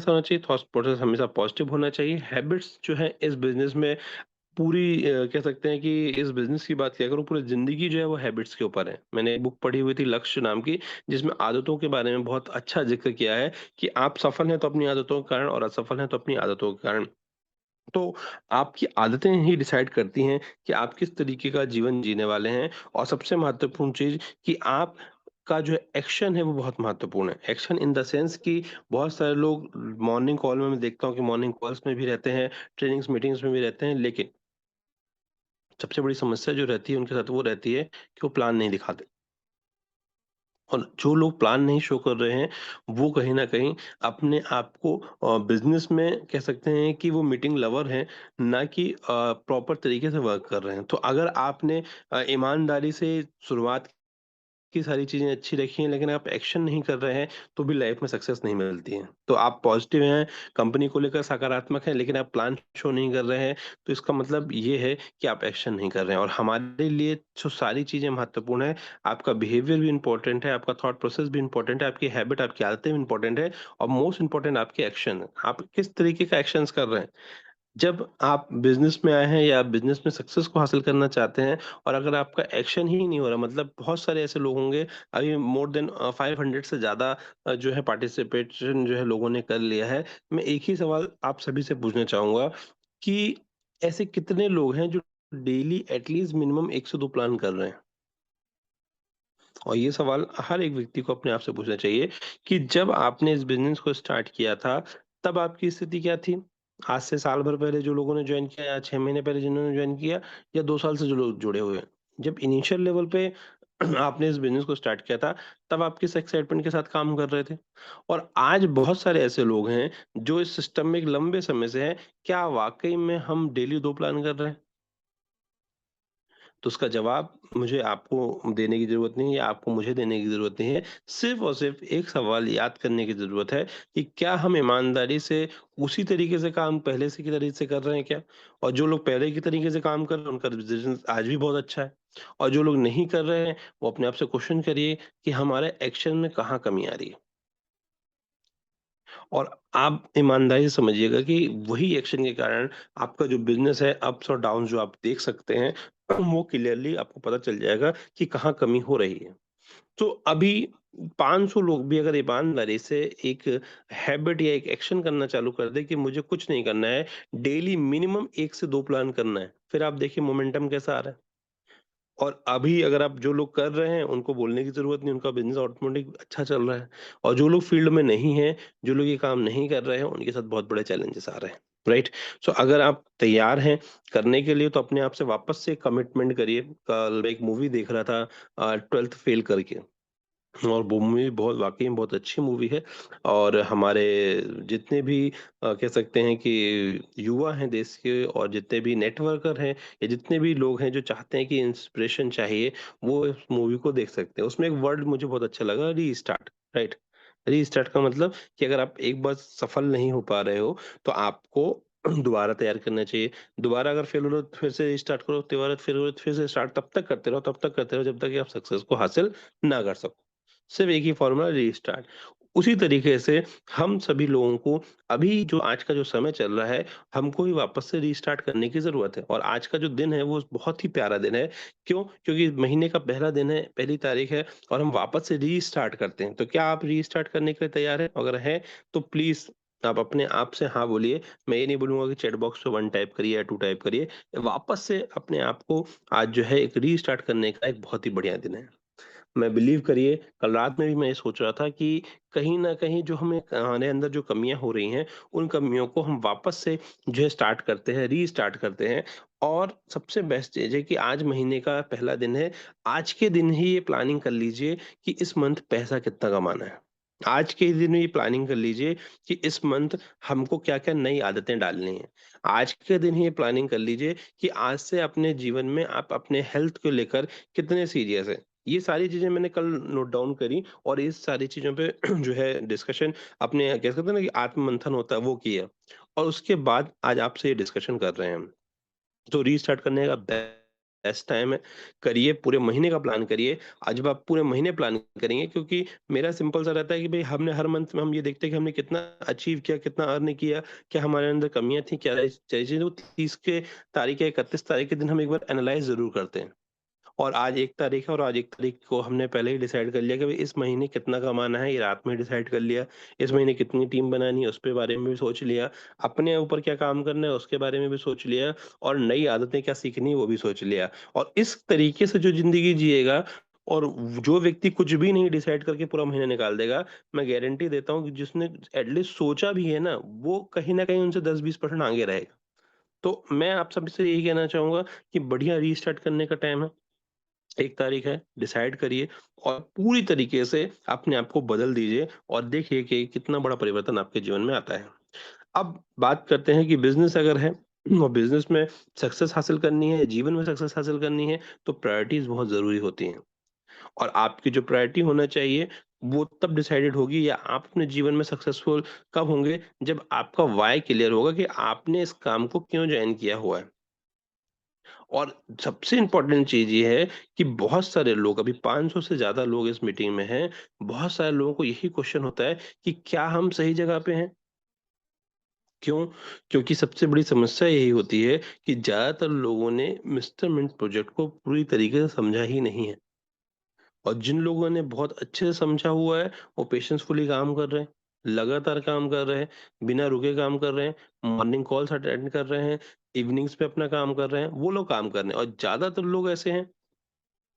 कैसा होना चाहिए? थॉट प्रोसेस हमेशा पॉजिटिव होना चाहिए। हैबिट्स जो है इस बिज़नेस में पूरी कह सकते हैं कि इस बिज़नेस की बात किया करूँ, पूरी ज़िंदगी जो है वो हैबिट्स के ऊपर है। मैंने एक बुक पढ़ी हुई थी लक्ष्य नाम की, जिसमें आदतों के बारे में बहुत अच्छा ज़िक्र किया है कि आप सफल हैं तो अपनी आदतों के कारण और असफल हैं तो अपनी आदतों के कारण। तो आपकी आदतें ही डिसाइड करती हैं कि आप किस तरीके का जीवन जीने वाले हैं, और सबसे महत्वपूर्ण चीज़ कि आप का जो एक्शन है वो बहुत महत्वपूर्ण है। एक्शन इन द सेंस कि बहुत सारे लोग मॉर्निंग कॉल में मैं देखता हूँ कि मॉर्निंग कॉल्स में भी रहते हैं, ट्रेनिंग्स मीटिंग्स में भी रहते हैं, लेकिन सबसे बड़ी समस्या जो रहती है उनके साथ वो रहती है कि वो प्लान नहीं दिखाते। और जो लोग प्लान नहीं शो कर रहे हैं, वो कहीं न कहीं अपने आप को बिज़नेस में कह सकते हैं कि वो मीटिंग लवर हैं, ना कि प्रॉपर तरीके से वर्क कर रहे हैं। तो अगर आपने ईमानदारी से शुरुआत की सारी चीज़ें अच्छी रखी हैं, लेकिन आप एक्शन नहीं कर रहे हैं, तो भी लाइफ में सक्सेस नहीं मिलती है। तो आप पॉज़िटिव हैं, कंपनी को लेकर सकारात्मक हैं, लेकिन आप प्लान शो नहीं कर रहे हैं, तो इसका मतलब ये है कि आप एक्शन नहीं कर रहे हैं। और हमारे लिए जो सारी चीज़ें महत्वपूर्ण है, आपका बिहेवियर भी इम्पोर्टेंट है, आपका थॉट प्रोसेस भी इम्पोर्टेंट है, आपकी हैबिट, आपकी आदतें भी इम्पोर्टेंट है, और मोस्ट इम्पोर्टेंट आपके एक्शन। आप किस तरीके का एक्शंस कर रहे हैं? जब आप बिज़नेस में आए हैं या आप बिज़नेस में सक्सेस को हासिल करना चाहते हैं, और अगर आपका एक्शन ही नहीं हो रहा, मतलब बहुत सारे ऐसे लोग होंगे, अभी मोर देन 500 से ज़्यादा जो है पार्टिसिपेशन जो है लोगों ने कर लिया है। मैं एक ही सवाल आप सभी से पूछना चाहूँगा कि ऐसे कितने लोग हैं जो डेली एटलीस्ट मिनिमम 1 से 2 प्लान कर रहे हैं? और ये सवाल हर एक व्यक्ति को अपने आप से पूछना चाहिए कि जब आपने इस बिज़नेस को स्टार्ट किया था, तब आपकी स्थिति क्या थी? आज से साल भर पहले जो लोगों ने जॉइन किया, या 6 महीने पहले जिन्होंने जॉइन किया, या 2 साल से जो लोग जुड़े हुए हैं। जब इनिशियल लेवल पे आपने इस बिज़नेस को स्टार्ट किया था, तब आप किस एक्साइटमेंट के साथ काम कर रहे थे? और आज बहुत सारे ऐसे लोग हैं, जो इस सिस्टम में एक लंबे समय से हैं, क्या वाक़ई में हम डेली 2 प्लान कर रहे हैं? तो उसका जवाब मुझे आपको देने की ज़रूरत नहीं है, आपको मुझे देने की ज़रूरत नहीं है। सिर्फ़ और सिर्फ़ एक सवाल याद करने की ज़रूरत है कि क्या हम ईमानदारी से उसी तरीके से काम पहले से की तरह से कर रहे हैं क्या? और जो लोग पहले की तरीके से काम कर रहे हैं, उनका बिज़नेस आज भी बहुत अच्छा है। और जो लोग नहीं कर रहे हैं, वो अपने आप से क्वेश्चन करिए कि हमारे एक्शन में कहाँ कमी आ रही है? और आप ईमानदारी से समझिएगा कि वही एक्शन के कारण आपका जो बिज़नेस है, अप्स और डाउन्स जो आप देख सकते हैं, वो क्लियरली आपको पता चल जाएगा कि कहाँ कमी हो रही है। तो अभी 500 लोग भी अगर ईमानदारी से एक हैबिट या एक एक्शन करना चालू कर दें कि मुझे कुछ नहीं करना है, डेली मिनिमम 1 से 2 प्लान करना है, फिर आप देखिए मोमेंटम कैसा आ रहा है। और अभी अगर आप जो लोग कर रहे हैं, उनको बोलने की ज़रूरत नहीं, उनका बिज़नेस ऑटोमेटिक अच्छा चल रहा है। और जो लोग फ़ील्ड में नहीं हैं, जो लोग ये काम नहीं कर रहे हैं, उनके साथ बहुत बड़े चैलेंजेस आ रहे हैं, राइट? सो अगर आप तैयार हैं करने के लिए, तो अपने आप से वापस से कमिटमेंट करिए। कल मैं एक मूवी देख रहा था 12th फ़ेल करके। और वो मूवी बहुत वाक़ई में बहुत अच्छी मूवी है। और हमारे जितने भी कह सकते हैं कि युवा हैं देश के, और जितने भी नेटवर्कर हैं, या जितने भी लोग हैं जो चाहते हैं कि इंस्पिरेशन चाहिए, वो इस मूवी को देख सकते हैं। उसमें एक वर्ड मुझे बहुत अच्छा लगा, रीस्टार्ट, राइट? रीस्टार्ट का मतलब कि अगर आप एक बार सफल नहीं हो पा रहे हो, तो आपको दोबारा तैयार करना चाहिए। दोबारा अगर फेल हो रहे हो तो फिर से रीस्टार्ट करो, दोबारा फेल हो रहे हो तो फिर से स्टार्ट, तब तक करते रहो, तब तक करते रहो जब तक कि आप सक्सेस को हासिल ना कर सको। सिर्फ एक ही फ़ॉर्मूला, रीस्टार्ट। उसी तरीके से हम सभी लोगों को अभी जो आज का जो समय चल रहा है, हमको ही वापस से रीस्टार्ट करने की ज़रूरत है। और आज का जो दिन है वो बहुत ही प्यारा दिन है। क्यों? क्योंकि महीने का पहला दिन है, पहली तारीख है, और हम वापस से रीस्टार्ट करते हैं। तो क्या आप रीस्टार्ट करने के लिए तैयार हैं? अगर हैं, तो प्लीज़ आप अपने आप से हाँ बोलिए। मैं ये नहीं बोलूँगा कि चैट बॉक्स पे 1 टाइप करिए या 2 टाइप करिए। वापस से अपने आप को आज जो है एक रीस्टार्ट करने का एक बहुत ही बढ़िया दिन है। मैं बिलीव करिए, कल रात में भी मैं ये सोच रहा था कि कहीं न कहीं जो हमें हमारे अंदर जो कमियाँ हो रही हैं, उन कमियों को हम वापस से जो है स्टार्ट करते हैं, रीस्टार्ट करते हैं। और सबसे बेस्ट चीज़ है कि आज महीने का पहला दिन है, आज के दिन ही ये प्लानिंग कर लीजिए कि इस मंथ पैसा कितना कमाना है। आज के ही दिन ये प्लानिंग कर लीजिए कि इस मंथ हमको क्या-क्या नई आदतें डालनी हैं। आज के दिन ही ये प्लानिंग कर लीजिए कि आज से अपने जीवन में आप अपने हेल्थ को लेकर कितने सीरियस हैं। ये सारी चीज़ें मैंने कल नोट डाउन करी, और इस सारी चीज़ों पे जो है डिस्कशन अपने कह सकते हैं ना कि आत्म-मंथन होता है, वो किया। और उसके बाद आज आपसे ये डिस्कशन कर रहे हैं हम। तो रीस्टार्ट करने का बेस्ट टाइम है, करिए, पूरे महीने का प्लान करिए। आज जब आप पूरे महीने प्लान करेंगे, क्योंकि मेरा सिंपल सा रहता है कि भई हमने हर मंथ में हम ये देखते हैं कि हमने कितना अचीव किया, कितना अर्न किया, क्या हमारे अंदर कमियाँ थी, क्या रही चीज़ें, वो 30 के तारीख या 31 तारीख के दिन हम एक बार एनालाइज़ ज़रूर करते हैं। और आज 1 तारीख है और आज 1 तारीख को हमने पहले ही डिसाइड कर लिया कि भई इस महीने कितना कमाना है, ये रात में डिसाइड कर लिया। इस महीने कितनी टीम बनानी है, उसके बारे में भी सोच लिया। अपने ऊपर क्या काम करना है, उसके बारे में भी सोच लिया और नई आदतें क्या सीखनी है, वो भी सोच लिया। और इस तरीके से जो ज़िंदगी जिएगा और जो व्यक्ति कुछ भी नहीं डिसाइड करके पूरा महीना निकाल देगा, मैं गारंटी देता हूँ कि जिसने एटलीस्ट सोचा भी है ना, वो कहीं न कहीं उनसे 10-20% आगे रहेगा। तो मैं आप सबसे यही कहना चाहूँगा कि बढ़िया रीस्टार्ट करने का टाइम है। 1 तारीख है, डिसाइड करिए और पूरी तरीके से अपने आप को बदल दीजिए और देखिए कि कितना बड़ा परिवर्तन आपके जीवन में आता है। अब बात करते हैं कि बिज़नेस अगर है और बिज़नेस में सक्सेस हासिल करनी है, जीवन में सक्सेस हासिल करनी है, तो प्रायोरिटीज़ बहुत ज़रूरी होती हैं। और आपकी जो प्रायोरिटी होना चाहिए, वो तब डिसाइडेड होगी या आप अपने जीवन में सक्सेसफुल कब होंगे, जब आपका व्हाय क्लियर होगा कि आपने इस काम को क्यों जॉइन किया हुआ है। और सबसे इम्पोर्टेंट चीज़ ये है कि बहुत सारे लोग, अभी 500 से ज़्यादा लोग इस मीटिंग में हैं, बहुत सारे लोगों को यही क्वेश्चन होता है कि क्या हम सही जगह पे हैं? क्यों? क्योंकि सबसे बड़ी समस्या यही होती है कि ज़्यादातर लोगों ने मिस्टर मिंट प्रोजेक्ट को पूरी तरीके से समझा ही नहीं है। और जिन लोगों ने बहुत अच्छे से समझा हुआ है, वो पेशेंसफुली काम कर रहे हैं, लगातार काम कर रहे हैं, बिना रुके काम कर रहे हैं, मॉर्निंग कॉल्स अटेंड कर रहे हैं, इवनिंग्स पे अपना काम कर रहे हैं, वो लोग काम कर रहे हैं। और ज़्यादातर लोग ऐसे हैं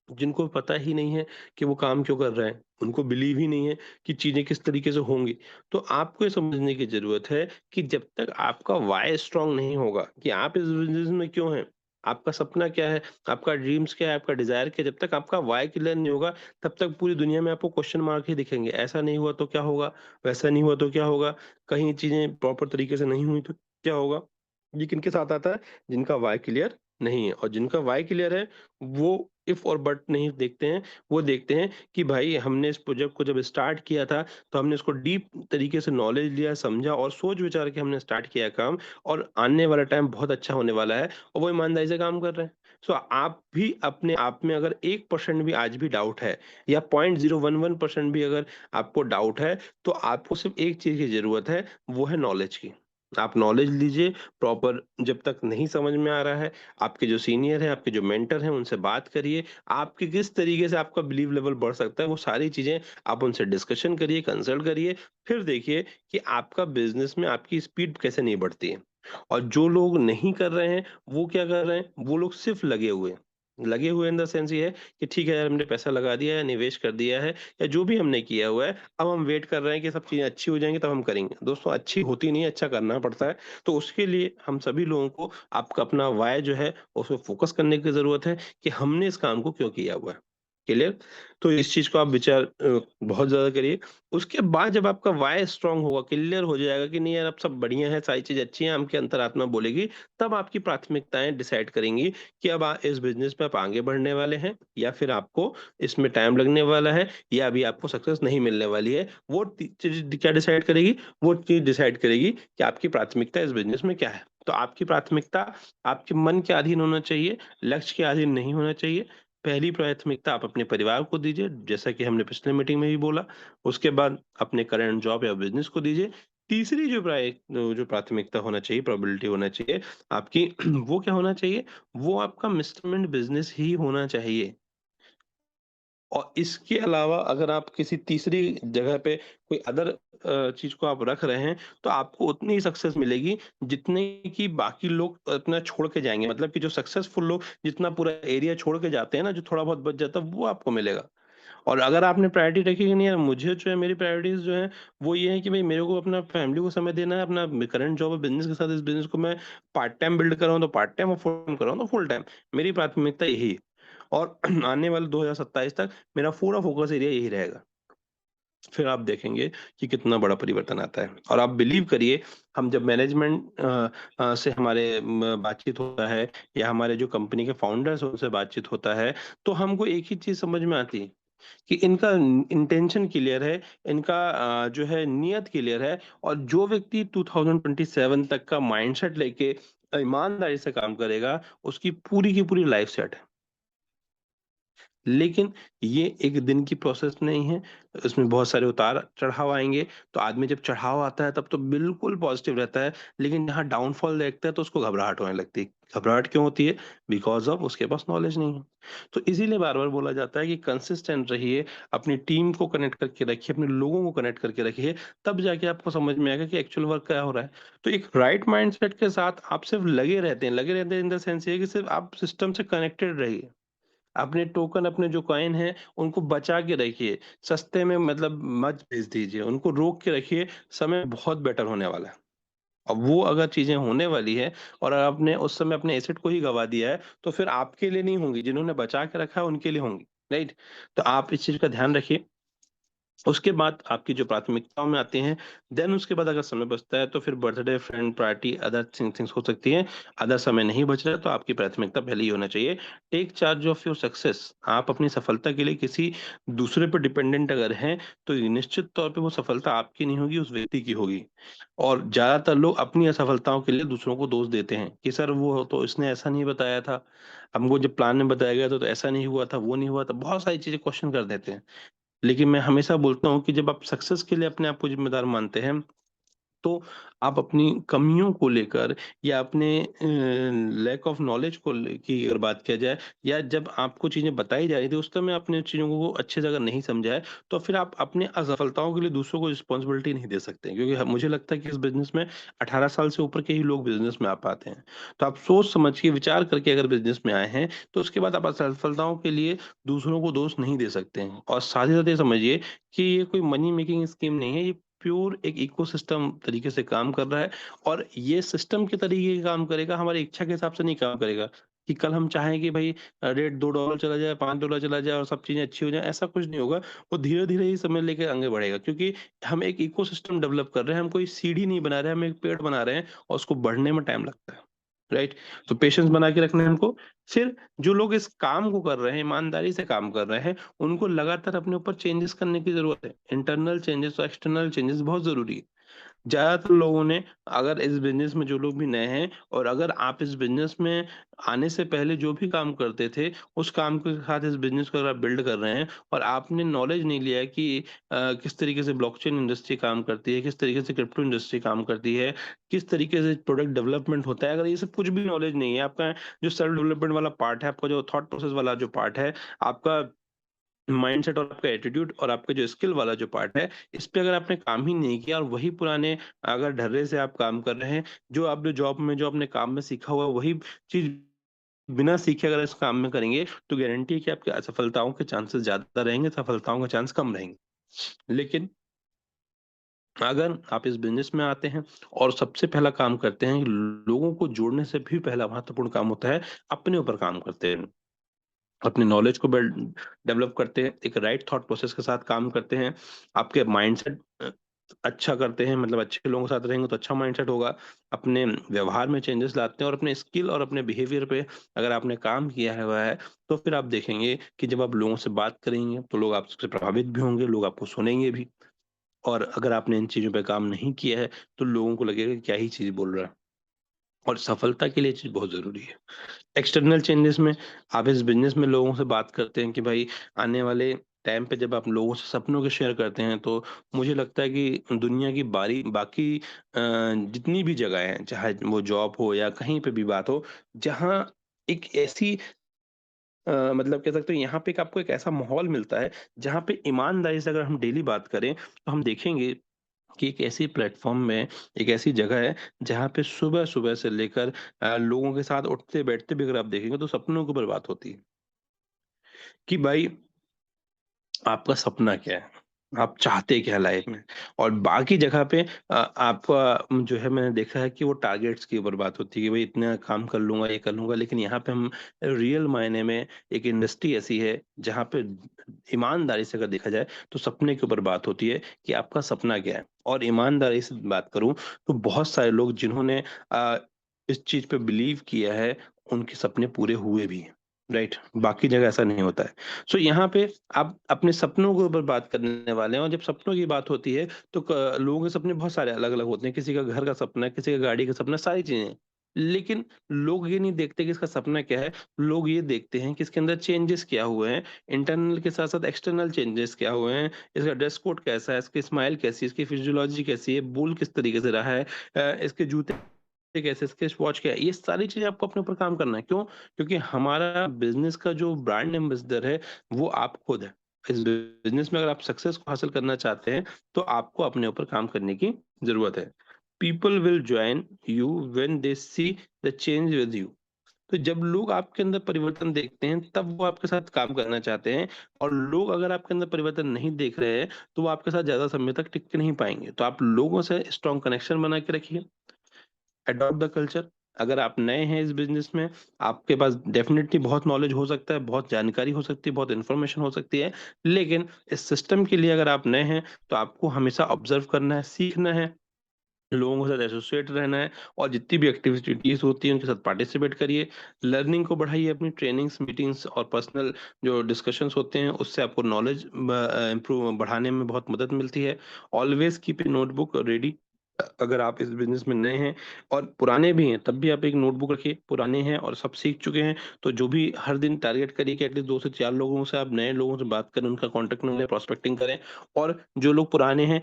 जिनको पता ही नहीं है कि वो काम क्यों कर रहे हैं। उनको बिलीव ही नहीं है कि चीज़ें किस तरीके से होंगी। तो आपको ये समझने की ज़रूरत है कि जब तक आपका व्हाय स्ट्रॉन्ग नहीं होगा कि आप इस बिज़नेस में क्यों हैं? आपका सपना क्या है? आपका ड्रीम्स क्या है? आपका डिज़ायर क्या है? जब तक आपका व्हाय क्लियर नहीं होगा, तब तक पूरी दुनिया में आपको क्वेश्चन मार्क ही दिखेंगे। ऐसा नहीं हुआ तो क्या होगा? वैसा नहीं हुआ तो क्या होगा? कहीं चीज़ें प्रॉपर तरीके से नहीं हुई तो क्या होगा? ये किनके साथ आता है? जिनका व्हाय क्लियर नहीं है और जिनका व्हाय क्लियर है, वो इफ और बट नहीं देखते हैं, वो देखते हैं कि भाई हमने इस प्रोजेक्ट को जब स्टार्ट किया था, तो हमने इसको डीप तरीके से नॉलेज लिया, समझा और सोच-विचार के हमने स्टार्ट किया काम और आने वाला टाइम बहुत अच्छा होने वाला है और वो ईमानदारी से काम कर रहे हैं। सो आप भी अपने आप में अगर 1% भी आज भी डाउट है या 0.011% भी अगर आपको डाउट है, तो आपको सिर्फ़ एक चीज़ की ज़रूरत है, वो है नॉलेज की। आप नॉलेज लीजिए प्रॉपर, जब तक नहीं समझ में आ रहा है, आपके जो सीनियर हैं, आपके जो मेंटर हैं, उनसे बात करिए। आपके किस तरीके से आपका बिलीव लेवल बढ़ सकता है, वो सारी चीज़ें आप उनसे डिस्कशन करिए, कंसल्ट करिए। फिर देखिए कि आपका बिज़नेस में आपकी स्पीड कैसे नहीं बढ़ती है। और जो लोग नहीं कर रहे हैं, वो क्या कर रहे हैं? वो लोग सिर्फ़ लगे हुए हैं। लगे हुए इन द सेंस ये है कि ठीक है यार, हमने पैसा लगा दिया है, निवेश कर दिया है या जो भी हमने किया हुआ है, अब हम वेट कर रहे हैं कि सब चीज़ें अच्छी हो जाएँगी तब हम करेंगे। दोस्तों, अच्छी होती नहीं है, अच्छा करना पड़ता है। तो उसके लिए हम सभी लोगों को आपका अपना व्हाय जो है, उसपे फ़ोकस करने की ज़रूरत है कि हमने इस काम को क्यों किया हुआ है। क्लियर? तो इस चीज़ को आप विचार बहुत ज़्यादा करिए। उसके बाद जब आपका व्हाय स्ट्रॉन्ग होगा, क्लियर हो जाएगा कि नहीं यार, अब सब बढ़िया है, सारी चीज़ अच्छी है, आपकी अंतरात्मा बोलेगी, तब आपकी प्राथमिकताएँ डिसाइड करेंगी कि अब इस बिज़नेस में आप आगे बढ़ने वाले हैं या फिर आपको इसमें टाइम लगने वाला है या अभी आपको सक्सेस नहीं मिलने वाली है। वो चीज़ क्या डिसाइड करेगी? वो चीज़ डिसाइड करेगी कि आपकी प्राथमिकता इस बिज़नेस में क्या है। तो आपकी प्राथमिकता आपके मन के अधीन होना चाहिए, लक्ष्य के अधीन नहीं होना चाहिए। पहली प्राथमिकता आप अपने परिवार को दीजिए, जैसा कि हमने पिछले मीटिंग में भी बोला। उसके बाद अपने करंट जॉब या बिज़नेस को दीजिए। तीसरी जो प्राथमिकता होना चाहिए, प्रोबेबिलिटी होना चाहिए आपकी वो क्या होना चाहिए? वो आपका मिस्टरमेंट बिज़नेस ही होना चाहिए। और इसके अलावा अगर आप किसी तीसरी जगह पे कोई अदर चीज़ को आप रख रहे हैं, तो आपको उतनी ही सक्सेस मिलेगी जितने कि बाकी लोग अपना छोड़ के जाएँगे। मतलब कि जो सक्सेसफुल लोग जितना पूरा एरिया छोड़ के जाते हैं ना, जो थोड़ा बहुत बच जाता है, वो आपको मिलेगा। और अगर आपने प्रायोरिटी रखी कि नहीं यार, मुझे जो है मेरी प्रायोरिटीज़ जो हैं, वो ये है कि भई मेरे को अपना फैमिली को समय देना है, अपना करंट जॉब और बिज़नेस के साथ इस बिज़नेस को मैं पार्ट टाइम बिल्ड कर रहा हूँ, तो पार्ट टाइम और फुल टाइम कर रहा हूँ, तो फुल टाइम। मेरी प्राथमिकता यही है। और आने वाले 2027 तक मेरा पूरा फ़ोकस एरिया यही रहेगा। फिर आप देखेंगे कि कितना बड़ा परिवर्तन आता है। और आप बिलीव करिए, हम जब मैनेजमेंट से हमारे बातचीत होता है या हमारे जो कंपनी के फाउंडर्स हैं उनसे बातचीत होता है, तो हमको एक ही चीज़ समझ में आती है कि इनका इंटेंशन क्लियर है, इनका जो है नियत क्लियर है और जो व्यक्ति 2027 तक का माइंडसेट लेके ईमानदारी से काम करेगा, उसकी पूरी की पूरी लाइफ सेट है। लेकिन ये एक दिन की प्रोसेस नहीं है, इसमें बहुत सारे उतार-चढ़ाव आएँगे, तो आदमी जब चढ़ाव आता है तब तो बिल्कुल पॉज़िटिव रहता है, लेकिन जहाँ डाउनफॉल देखता है तो उसको घबराहट होने लगती है। घबराहट क्यों होती है? बिकॉज़ ऑफ उसके पास नॉलेज नहीं है। तो इसीलिए बार-बार बोला जाता है कि कंसिस्टेंट रहिए, अपनी टीम को कनेक्ट करके रखिए, अपने लोगों को कनेक्ट करके रखिए, तब जाके आपको समझ में आएगा कि एक्चुअल वर्क क्या हो रहा है। तो एक राइट माइंडसेट के साथ आप सिर्फ़ लगे रहते हैं इन द सेंस ये है कि सिर्फ़ आप सिस्टम से कनेक्टेड रहिए। अपने टोकन अपने जो कॉइन हैं, उनको बचा के रखिए। सस्ते में मतलब मत बेच दीजिए, उनको रोक के रखिए, समय बहुत बेटर होने वाला है। अब वो अगर चीज़ें होने वाली हैं और आपने उस समय अपने एसेट को ही गँवा दिया है, तो फिर आपके लिए नहीं होंगी, जिन्होंने बचा के रखा है उनके लिए होंगी, राइट? तो आप इस चीज़ का ध्यान रखिए। उसके बाद आपकी जो प्राथमिकताओं में आते हैं, देन उसके बाद अगर समय बचता है तो फिर birthday, friend party, other things हो सकती हैं। अगर समय नहीं बच रहा है तो आपकी प्राथमिकता पहले ही होना चाहिए। Take charge of your success. आप अपनी सफलता के लिए किसी दूसरे पर डिपेंडेंट अगर हैं, तो ये निश्चित तौर पे वो सफलता आपकी नहीं होगी, उस व्यक्ति की होगी। और ज़्यादातर लोग अपनी असफलताओं के लिए दूसरों को दोष देते हैं कि सर वो तो इसने ऐसा नहीं बताया था, हमको जब प्लान में बताया गया था तो ऐसा नहीं हुआ था, वो नहीं हुआ था, बहुत सारी चीज़ें क्वेश्चन कर देते हैं। लेकिन मैं हमेशा बोलता हूँ कि जब आप सक्सेस के लिए अपने आप को ज़िम्मेदार मानते हैं, तो आप अपनी कमियों को लेकर या अपने लैक ऑफ नॉलेज को ले की अगर बात किया जाए या जब आपको चीज़ें बताई जा रही थी, उस समय आपने चीज़ों को अच्छे से अगर नहीं समझा है, तो फिर आप अपने असफलताओं के लिए दूसरों को रिस्पॉन्सिबिलिटी नहीं दे सकते। क्योंकि ह मुझे लगता है कि इस बिज़नेस में 18 साल से ऊपर के ही लोग बिज़नेस में आ पाते हैं। तो आप सोच समझ के विचार करके अगर बिज़नेस में आए हैं, तो उसके बाद आप असफलताओं के लिए दूसरों को दोष नहीं दे सकते हैं। और साथ ही साथ ये समझिए कि ये कोई मनी मेकिंग स्कीम नहीं है, ये प्योर एक इकोसिस्टम तरीके से काम कर रहा है और ये सिस्टम के तरीके से काम करेगा, हमारी इच्छा के हिसाब से नहीं काम करेगा कि कल हम चाहें कि भाई रेट $2 चला जाए, $5 चला जाए और सब चीज़ें अच्छी हो जाएँ, ऐसा कुछ नहीं होगा। वो धीरे-धीरे ही समय लेके आगे बढ़ेगा क्योंकि हम एक इकोसिस्टम डेवलप कर रहे हैं, हम कोई सीढ़ी नहीं बना रहे हैं, हम एक पेड़ बना रहे हैं और उसको बढ़ने में टाइम लगता है, राइट? तो पेशेंस बना के रखना है हमको। फिर जो लोग इस काम को कर रहे हैं, ईमानदारी से काम कर रहे हैं, उनको लगातार अपने ऊपर चेंजेस करने की ज़रूरत है। इंटरनल चेंजेस और एक्सटर्नल चेंजेस बहुत ज़रूरी है। ज़्यादातर लोगों ने अगर इस बिज़नेस में जो लोग भी नए हैं और अगर आप इस बिज़नेस में आने से पहले जो भी काम करते थे, उस काम के साथ इस बिज़नेस को अगर आप बिल्ड कर रहे हैं और आपने नॉलेज नहीं लिया है कि किस तरीके से ब्लॉकचेन इंडस्ट्री काम करती है, किस तरीके से क्रिप्टो इंडस्ट्री काम करती है, किस तरीके से प्रोडक्ट डेवलपमेंट होता है, अगर ये सब कुछ भी नॉलेज नहीं है, आपका जो सेल्फ डेवलपमेंट वाला पार्ट है, आपका जो थॉट प्रोसेस वाला जो पार्ट है, आपका माइंडसेट और आपका एटीट्यूड और आपका जो स्किल वाला जो पार्ट है, इस पे अगर आपने काम ही नहीं किया और वही पुराने अगर ढर्रे से आप काम कर रहे हैं, जो आपने जॉब में जो अपने काम में सीखा हुआ है, वही चीज़ बिना सीखे अगर इस काम में करेंगे, तो गारंटी है कि आपकी असफलताओं के चांसेस ज़्यादा रहेंगे, सफलताओं के चांस कम रहेंगे। लेकिन अगर आप इस बिज़नेस में आते हैं और सबसे पहला काम करते हैं, लोगों को जोड़ने से भी पहला महत्वपूर्ण काम होता है, अपने ऊपर काम करते हैं। अपने नॉलेज को डेवलप करते हैं, एक राइट थॉट प्रोसेस के साथ काम करते हैं, आपके माइंडसेट अच्छा करते हैं मतलब अच्छे लोगों के साथ रहेंगे तो अच्छा माइंडसेट होगा, अपने व्यवहार में चेंजेस लाते हैं और अपने स्किल और अपने बिहेवियर पे अगर आपने काम किया है हुआ है, तो फिर आप देखेंगे कि जब आप लोगों से बात करेंगे, तो लोग आपसे प्रभावित भी होंगे, लोग आपको सुनेंगे भी और अगर आपने इन चीज़ों पे काम नहीं किया है, तो लोगों को लगेगा कि क्या ही चीज़ बोल रहा है और सफलता के लिए ये चीज़ बहुत ज़रूरी है। एक्सटर्नल चेंजेस में आप इस बिज़नेस में लोगों से बात करते हैं कि भाई आने वाले टाइम पे जब आप लोगों से सपनों को शेयर करते हैं तो मुझे लगता है कि दुनिया की बाकी जितनी भी जगह हैं, चाहे वो जॉब हो या कहीं पे भी बात हो, जहाँ एक ऐसी मतलब कह सकते हैं यहाँ पे एक आपको एक ऐसा माहौल मिलता है, जहाँ पे ईमानदारी से अगर हम डेली बात करें, तो हम देखेंगे कि एक ऐसी प्लेटफ़ॉर्म में एक ऐसी जगह है, जहाँ पे सुबह-सुबह से लेकर लोगों के साथ उठते-बैठते भी अगर आप देखेंगे तो सपनों के ऊपर बात होती है, कि भाई आपका सपना क्या है? आप चाहते क्या हैं लाइफ़ में? और बाकी जगह पे आपका जो है मैंने देखा है कि वो टारगेट्स के ऊपर बात होती है कि भई इतना काम कर लूँगा, ये कर लूँगा, लेकिन यहाँ पे हम रियल मायने में एक इंडस्ट्री ऐसी है, जहाँ पे ईमानदारी से अगर देखा जाए, तो सपने के ऊपर बात होती है कि आपका सपना क्या है? और ईमानदारी से बात करूँ, तो बहुत सारे लोग जिन्होंने इस चीज़ पे बिलीव किया है, उनके सपने पूरे हुए भी हैं, राइट? बाकी जगह ऐसा नहीं होता है। सो यहाँ पे आप अपने सपनों के ऊपर बात करने वाले हैं और जब सपनों की बात होती है तो लोगों के सपने बहुत सारे अलग-अलग होते हैं। किसी का घर का सपना है, किसी का गाड़ी का सपना है, सारी चीज़ें। लेकिन लोग ये नहीं देखते कि इसका सपना क्या है, लोग ये देखते हैं कि इसके अंदर चेंजेस क्या हुए हैं, इंटरनल के साथ-साथ एक्सटर्नल चेंजेस क्या हुए हैं, इसका ड्रेस कोड कैसा है, इसकी स्माइल कैसी है, इसकी फिजियोलॉजी कैसी है, बोल किस तरीके से रहा है, इसके जूते कैसे, इसके वॉच क्या है, ये सारी चीज़ें आपको अपने ऊपर काम करना है। क्यों? क्योंकि हमारा बिज़नेस का जो ब्रांड एम्बेसडर है, वो आप खुद हैं। इस बिज़नेस में अगर आप सक्सेस को हासिल करना चाहते हैं, तो आपको अपने ऊपर काम करने की ज़रूरत है। People will join you when they see the change with you. तो जब लोग आपके अंदर परिवर्तन देखते हैं, तब वो आपके साथ काम करना चाहते हैं, और लोग अगर आपके अंदर परिवर्तन नहीं देख रहे हैं, तो वो आपके साथ ज़्यादा समय तक टिक के नहीं पाएँगे। तो आप लोगों से स्ट्रॉन्ग कनेक्शन बना के रखिए। Adopt the culture. अगर आप नए हैं इस बिज़नेस में, आपके पास डेफ़िनिटली बहुत नॉलेज हो सकता है, बहुत जानकारी हो सकती है, बहुत इन्फॉर्मेशन हो सकती है, लेकिन इस सिस्टम के लिए अगर आप नए हैं, तो आपको हमेशा ऑब्ज़र्व करना है, सीखना है, लोगों के साथ एसोसिएट रहना है, और जितनी भी एक्टिविटीज़ होती हैं, उनके साथ पार्टिसिपेट करिए। लर्निंग को बढ़ाइए, अपनी ट्रेनिंग्स, मीटिंग्स और पर्सनल जो डिस्कशंस होते हैं, उससे आपको नॉलेज इम्प्रूव बढ़ाने में बहुत मदद मिलती है। Always keep a notebook ready. अगर आप इस बिज़नेस में नए हैं और पुराने भी हैं, तब भी आप एक नोटबुक रखिए। पुराने हैं और सब सीख चुके हैं, तो जो भी हर दिन टारगेट करिए कि एटलीस्ट 2 से 4 लोगों से आप नए लोगों से बात करें, उनका कॉन्टैक्ट में लें, प्रोस्पेक्टिंग करें। और जो लोग पुराने हैं,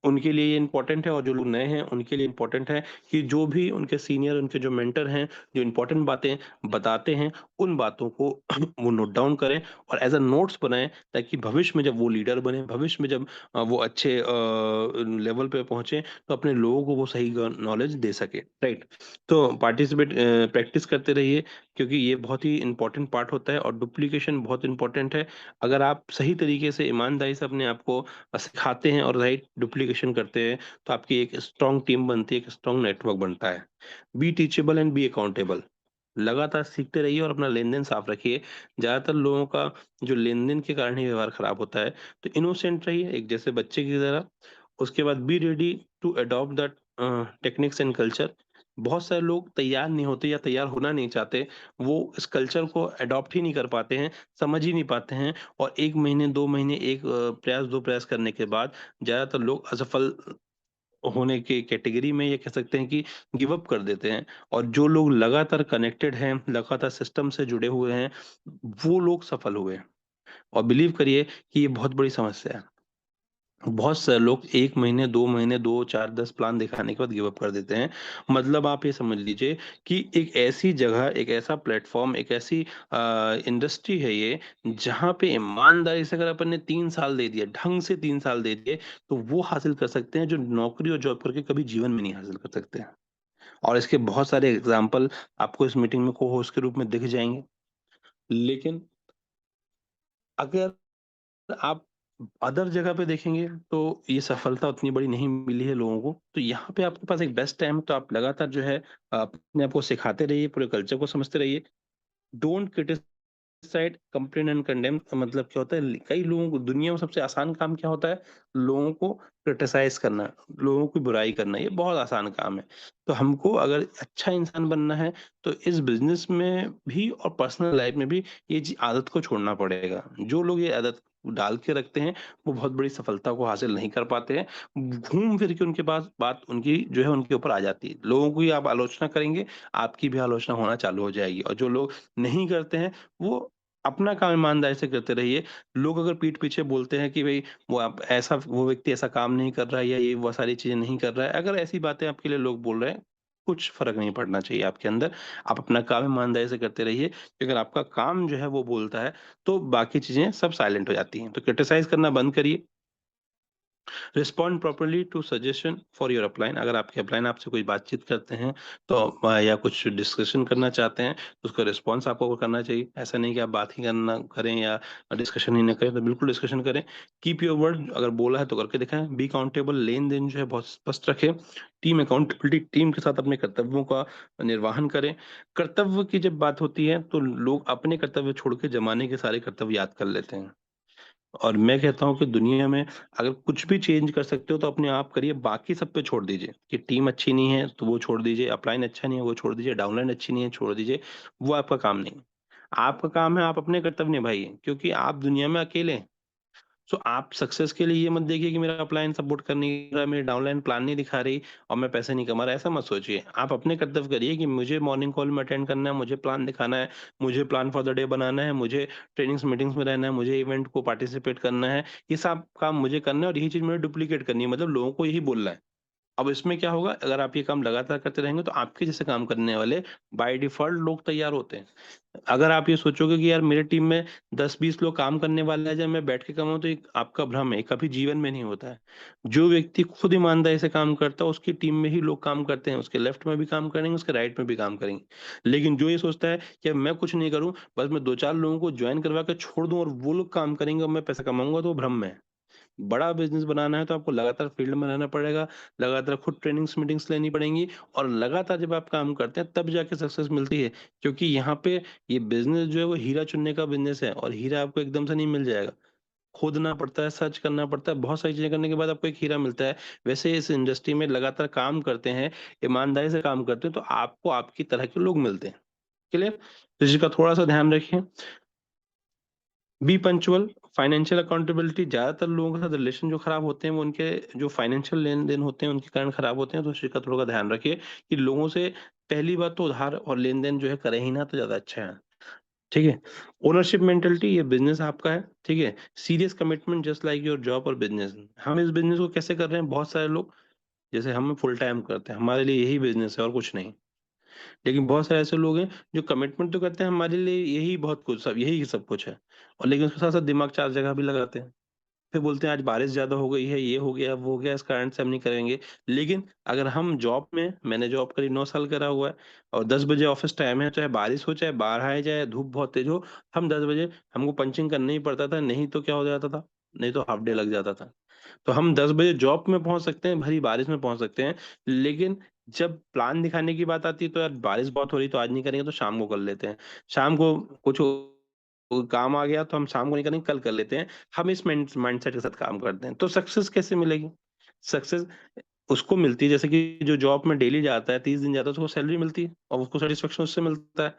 उनके लिए ये इम्पोर्टेंट है, और जो लोग नए हैं, उनके लिए इम्पोर्टेंट है कि जो भी उनके सीनियर, उनके जो मेंटर हैं, जो इम्पोर्टेंट बातें बताते हैं, उन बातों को वो नोट डाउन करें और एज़ अ नोट्स बनाएँ, ताकि भविष्य में जब वो लीडर बने, भविष्य में जब वो अच्छे लेवल पे पहुँचे, तो अपने लोगों को वो सही ग नॉलेज दे सकें, राइट? तो प्रैक्टिस करते रहिए, क्योंकि ये बहुत ही इम्पोर्टेंट पार्ट होता है, और डुप्लीकेशन बहुत इम्पोर्टेंट है। अगर आप सही तरीके से ईमानदारी से अपने आप को सिखाते हैं और राइट डुप्लीकेशन करते हैं, तो आपकी एक स्ट्रॉन्ग टीम बनती है, एक स्ट्रॉन्ग नेटवर्क बनता है। Be teachable and be accountable. लगातार सीखते रहिए और अपना लेन-देन साफ रखिए। ज़्यादातर लोगों का जो लेन-देन के कारण ही व्यवहार खराब होता है, तो इनोसेंट रहिए, एक जैसे बच्चे की तरह। उसके बाद be ready to adopt that techniques and culture. बहुत सारे लोग तैयार नहीं होते या तैयार होना नहीं चाहते, वो इस कल्चर को अडॉप्ट ही नहीं कर पाते हैं, समझ ही नहीं पाते हैं, और 1 महीने, 2 महीने, 1 प्रयास, 2 प्रयास करने के बाद ज़्यादातर लोग असफल होने की कैटेगरी में, ये कह सकते हैं कि गिव अप कर देते हैं। और जो लोग लगातार कनेक्टेड हैं, लगातार सिस्टम से जुड़े हुए हैं, वो लोग सफल हुए हैं। और बिलीव करिए कि ये बहुत बड़ी समस्या है। बहुत सारे लोग 1 महीने, 2 महीने, 2, 4, 10 प्लान दिखाने के बाद गिव अप कर देते हैं। मतलब आप ये समझ लीजिए कि एक ऐसी जगह, एक ऐसा प्लेटफ़ॉर्म, एक ऐसी इंडस्ट्री है ये, जहाँ पे ईमानदारी से अगर अपन ने 3 साल दे दिए, ढंग से 3 साल दे दिए, तो वो हासिल कर सकते हैं जो नौकरी और जॉब करके कभी जीवन में नहीं हासिल कर सकते हैं। और इसके बहुत सारे एग्ज़ाम्पल आपको इस मीटिंग में को-होस्ट के रूप में दिख जाएँगे। लेकिन अगर आप अदर जगह पे देखेंगे, तो ये सफलता उतनी बड़ी नहीं मिली है लोगों को। तो यहाँ पे आपके पास एक बेस्ट टाइम है, तो आप लगातार जो है अपने आप को सिखाते रहिए, पूरे कल्चर को समझते रहिए। Don't criticise, complain and condemn. मतलब क्या होता है, कई लोगों को दुनिया में सबसे आसान काम क्या होता है? लोगों को क्रिटिसाइज़ करना, लोगों की बुराई करना, ये बहुत आसान काम है। तो हमको अगर अच्छा इंसान बनना है, तो इस बिज़नेस में भी और पर्सनल लाइफ़ में भी ये आदत को छोड़ना पड़ेगा। जो लोग ये आदत डाल के रखते हैं, वो बहुत बड़ी सफलता को हासिल नहीं कर पाते हैं। घूम फिर के उनके पास बात उनकी जो है उनके ऊपर आ जाती है। लोगों की आप आलोचना करेंगे, आपकी भी आलोचना होना चालू हो जाएगी, और जो लोग नहीं करते हैं, वो अपना काम ईमानदारी से करते रहिए। लोग अगर पीठ पीछे बोलते हैं कि भई वो व्यक्ति ऐसा काम नहीं कर रहा है, या ये वो सारी चीज़ें नहीं कर रहा है, अगर ऐसी बातें आपके लिए लोग बोल रहे हैं, कुछ फ़र्क नहीं पड़ना चाहिए आपके अंदर। आप अपना काम ईमानदारी से करते रहिए। अगर आपका काम जो है वो बोलता है, तो बाकी चीज़ें सब साइलेंट हो जाती हैं। तो क्रिटिसाइज़ करना बंद करिए। Respond properly to suggestion for your upline. अगर आपके अपलाइन आपसे कोई बातचीत करते हैं, तो या कुछ डिस्कशन करना चाहते हैं, तो उसका रिस्पॉन्स आपको करना चाहिए। ऐसा नहीं कि आप बात ही करना करें या डिस्कशन ही ना करें, तो बिल्कुल डिस्कशन करें। कीप योर वर्ड, अगर बोला है तो करके दिखाएं। बी काउंटेबल, लेन देन जो है बहुत स्पष्ट रखें। टीम अकाउंटेबिलिटी, टीम के साथ अपने कर्तव्यों का निर्वहन करें। कर्तव्य की जब बात होती है, तो लोग अपने कर्तव्य छोड़ के जमाने के सारे कर्तव्य याद कर लेते हैं। और मैं कहता हूँ कि दुनिया में अगर कुछ भी चेंज कर सकते हो, तो अपने आप करिए, बाकी सब पे छोड़ दीजिए। कि टीम अच्छी नहीं है, तो वो छोड़ दीजिए, अपलाइन अच्छा नहीं है, वो छोड़ दीजिए, डाउनलाइन अच्छी नहीं है, छोड़ दीजिए। वो आपका काम नहीं है। आपका काम है, आप अपने कर्तव्य निभाइए, क्योंकि आप दुनिया में अकेले हैं। सो आप सक्सेस के लिए ये मत देखिए कि मेरा अपलाइन सपोर्ट कर नहीं रहा, मेरी डाउनलाइन प्लान नहीं दिखा रही और मैं पैसे नहीं कमा रहा, ऐसा मत सोचिए। आप अपने कर्तव्य करिए कि मुझे मॉर्निंग कॉल में अटेंड करना है, मुझे प्लान दिखाना है, मुझे प्लान फॉर द डे बनाना है, मुझे ट्रेनिंग्स मीटिंग्स में रहना है, मुझे इवेंट को पार्टिसिपेट करना है। ये सब काम मुझे करना है और यही चीज मुझे डुप्लीकेट करनी है, मतलब लोगों को यही बोलना है। अब इसमें क्या होगा, अगर आप ये काम लगातार करते रहेंगे तो आपके जैसे काम करने वाले बाय डिफॉल्ट लोग तैयार होते हैं। अगर आप ये सोचोगे कि यार मेरे टीम में 10-20 लोग काम करने वाले हैं, जब मैं बैठ के कमाऊं, तो एक आपका भ्रम है, कभी जीवन में नहीं होता है। जो व्यक्ति खुद ईमानदारी से काम करता है उसकी टीम में ही लोग काम करते हैं, उसके लेफ्ट में भी काम करेंगे, उसके राइट में भी काम करेंगे। लेकिन जो ये सोचता है कि मैं कुछ नहीं करूं, बस मैं 2-4 लोगों को ज्वाइन करवा के छोड़ दूं और वो लोग काम करेंगे और मैं पैसा कमाऊंगा, तो वो भ्रम में है। बड़ा बिजनेस बनाना है तो आपको लगातार फील्ड में रहना पड़ेगा, लगातार खुद ट्रेनिंग्स मीटिंग्स लेनी पड़ेंगी और लगातार जब आप काम करते हैं तब जाके सक्सेस मिलती है। क्योंकि यहाँ पे ये बिजनेस जो है वो हीरा चुनने का बिजनेस है और हीरा आपको एकदम से नहीं मिल जाएगा। खोदना पड़ता है, सर्च करना पड़ता है, बहुत सारी चीजें करने के बाद आपको एक हीरा मिलता है। वैसे इस इंडस्ट्री में लगातार काम करते हैं, ईमानदारी से काम करते हैं, तो आपको आपकी तरह के लोग मिलते हैं। क्लियर? तो इसका थोड़ा सा ध्यान रखिए। B punctual. फाइनेंशियल अकाउंटेबिलिटी, ज्यादातर लोगों के साथ रिलेशन जो खराब होते हैं वो उनके जो फाइनेंशियल लेन देन होते हैं उनके कारण खराब होते हैं, तो इस चीज का थोड़ा सा ध्यान रखिए कि लोगों से पहली बात तो उधार और लेन देन जो है करे ही ना, तो ज्यादा अच्छा है। ठीक है। ओनरशिप मेंटेलिटी, ये बिजनेस आपका है, ठीक है। Serious commitment just like your job और बिजनेस। हम इस बिजनेस को कैसे कर रहे हैं, बहुत सारे लोग जैसे हम फुल टाइम करते हैं, हमारे लिए यही बिजनेस है और कुछ नहीं। लेकिन बहुत सारे ऐसे लोग हैं जो कमिटमेंट तो करते हैं हमारे लिए यही बहुत कुछ, सब यही सब कुछ है, और लेकिन उसके साथ साथ दिमाग 4 जगह भी लगाते हैं। फिर बोलते हैं आज बारिश ज्यादा हो गई है, ये हो गया वो हो गया, इस कारण से हम नहीं करेंगे। लेकिन अगर हम जॉब में, मैंने जॉब करी 9 साल करा हुआ है, और 10 बजे ऑफिस टाइम है, चाहे बारिश हो चाहे बाहर आए जाए धूप बहुत तेज हो, हम 10 बजे, हमको पंचिंग करना ही पड़ता था, नहीं तो क्या हो जाता था, नहीं तो हाफ डे लग जाता था। तो हम 10 बजे जॉब में पहुंच सकते हैं, भरी बारिश में पहुंच सकते हैं। लेकिन जब प्लान दिखाने की बात आती है तो यार बारिश बहुत हो रही तो आज नहीं करेंगे, तो शाम को कर लेते हैं। शाम को कुछ काम आ गया तो हम शाम को नहीं करेंगे, कल कर लेते हैं। हम इस माइंडसेट के साथ काम करते हैं, तो सक्सेस कैसे मिलेगी? सक्सेस उसको मिलती है जैसे कि जो जॉब में डेली जाता है, 30 दिन जाता है, उसको सैलरी मिलती है और उसको सेटिस्फेक्शन उससे मिलता है,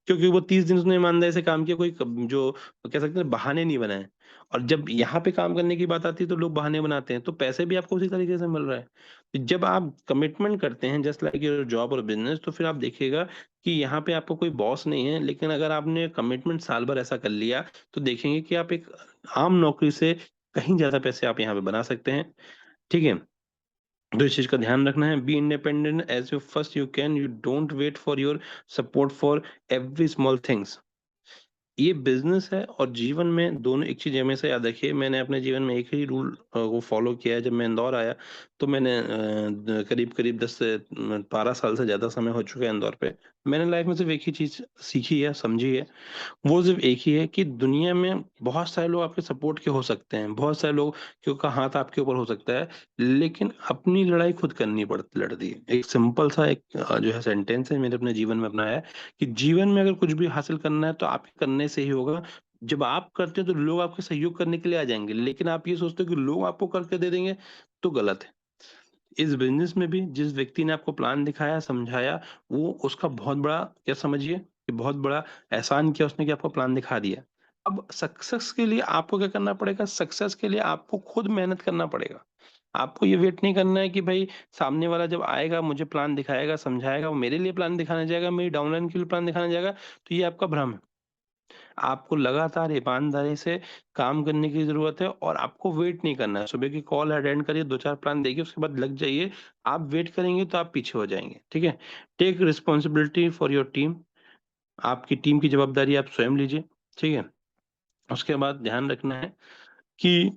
क्योंकि वो 30 दिन उसने ईमानदारी से काम किया, कोई जो कह सकते हैं बहाने नहीं बनाए। और जब यहाँ पे काम करने की बात आती है तो लोग बहाने बनाते हैं, तो पैसे भी आपको उसी तरीके से मिल रहा है। तो जब आप कमिटमेंट करते हैं जस्ट लाइक योर जॉब और बिजनेस, तो फिर आप देखिएगा कि यहाँ पे आपको कोई बॉस नहीं है, लेकिन अगर आपने कमिटमेंट साल भर ऐसा कर लिया तो देखेंगे कि आप एक आम नौकरी से कहीं ज्यादा पैसे आप यहाँ पे बना सकते हैं। ठीक है। तो इस चीज का ध्यान रखना है। Be independent as you first you can, you don't wait for your support for every small things. ये बिजनेस है और जीवन में दोनों एक चीज हमेशा याद रखिए। मैंने अपने जीवन में एक ही रूल को फॉलो किया है। जब मैं इंदौर आया तो मैंने करीब करीब 10 से 12 साल से ज्यादा समय हो चुका है इंदौर पे। मैंने लाइफ में सिर्फ एक ही चीज सीखी है, समझी है। वो सिर्फ एक ही है कि दुनिया में बहुत सारे लोग आपके सपोर्ट के हो सकते हैं, बहुत सारे लोग का हाथ आपके ऊपर हो सकता है, लेकिन अपनी लड़ाई खुद करनी पड़ती लड़ती है। एक सिंपल सा एक जो है सेंटेंस है, मैंने अपने जीवन में अपनाया है कि जीवन में अगर कुछ भी हासिल करना है तो आपके करने से ही होगा। जब आप करते हैं तो लोग आपके सहयोग करने के लिए आ जाएंगे, लेकिन आप ये सोचते हो कि लोग आपको करके दे देंगे, तो गलत है। इस बिजनेस में भी जिस व्यक्ति ने आपको प्लान दिखाया, समझाया, वो उसका बहुत बड़ा, क्या समझिए कि बहुत बड़ा एहसान किया उसने कि आपको प्लान दिखा दिया। अब सक्सेस के लिए आपको क्या करना पड़ेगा? सक्सेस के लिए आपको खुद मेहनत करना पड़ेगा। आपको ये वेट नहीं करना है कि भाई सामने वाला जब आएगा मुझे प्लान दिखाएगा, समझाएगा, वो मेरे लिए प्लान दिखाने जाएगा, मेरी डाउनलाइन के लिए प्लान दिखाने जाएगा, तो ये आपका भ्रम है। आपको लगातार ईमानदारी से काम करने की जरूरत है और आपको वेट नहीं करना है। सुबह की कॉल अटेंड करिए, 2-4 प्लान देखिए, उसके बाद लग जाइए। आप वेट करेंगे तो आप पीछे हो जाएंगे। ठीक है। Take responsibility for your team. आपकी टीम की जवाबदारी आप स्वयं लीजिए। ठीक है। उसके बाद ध्यान रखना है कि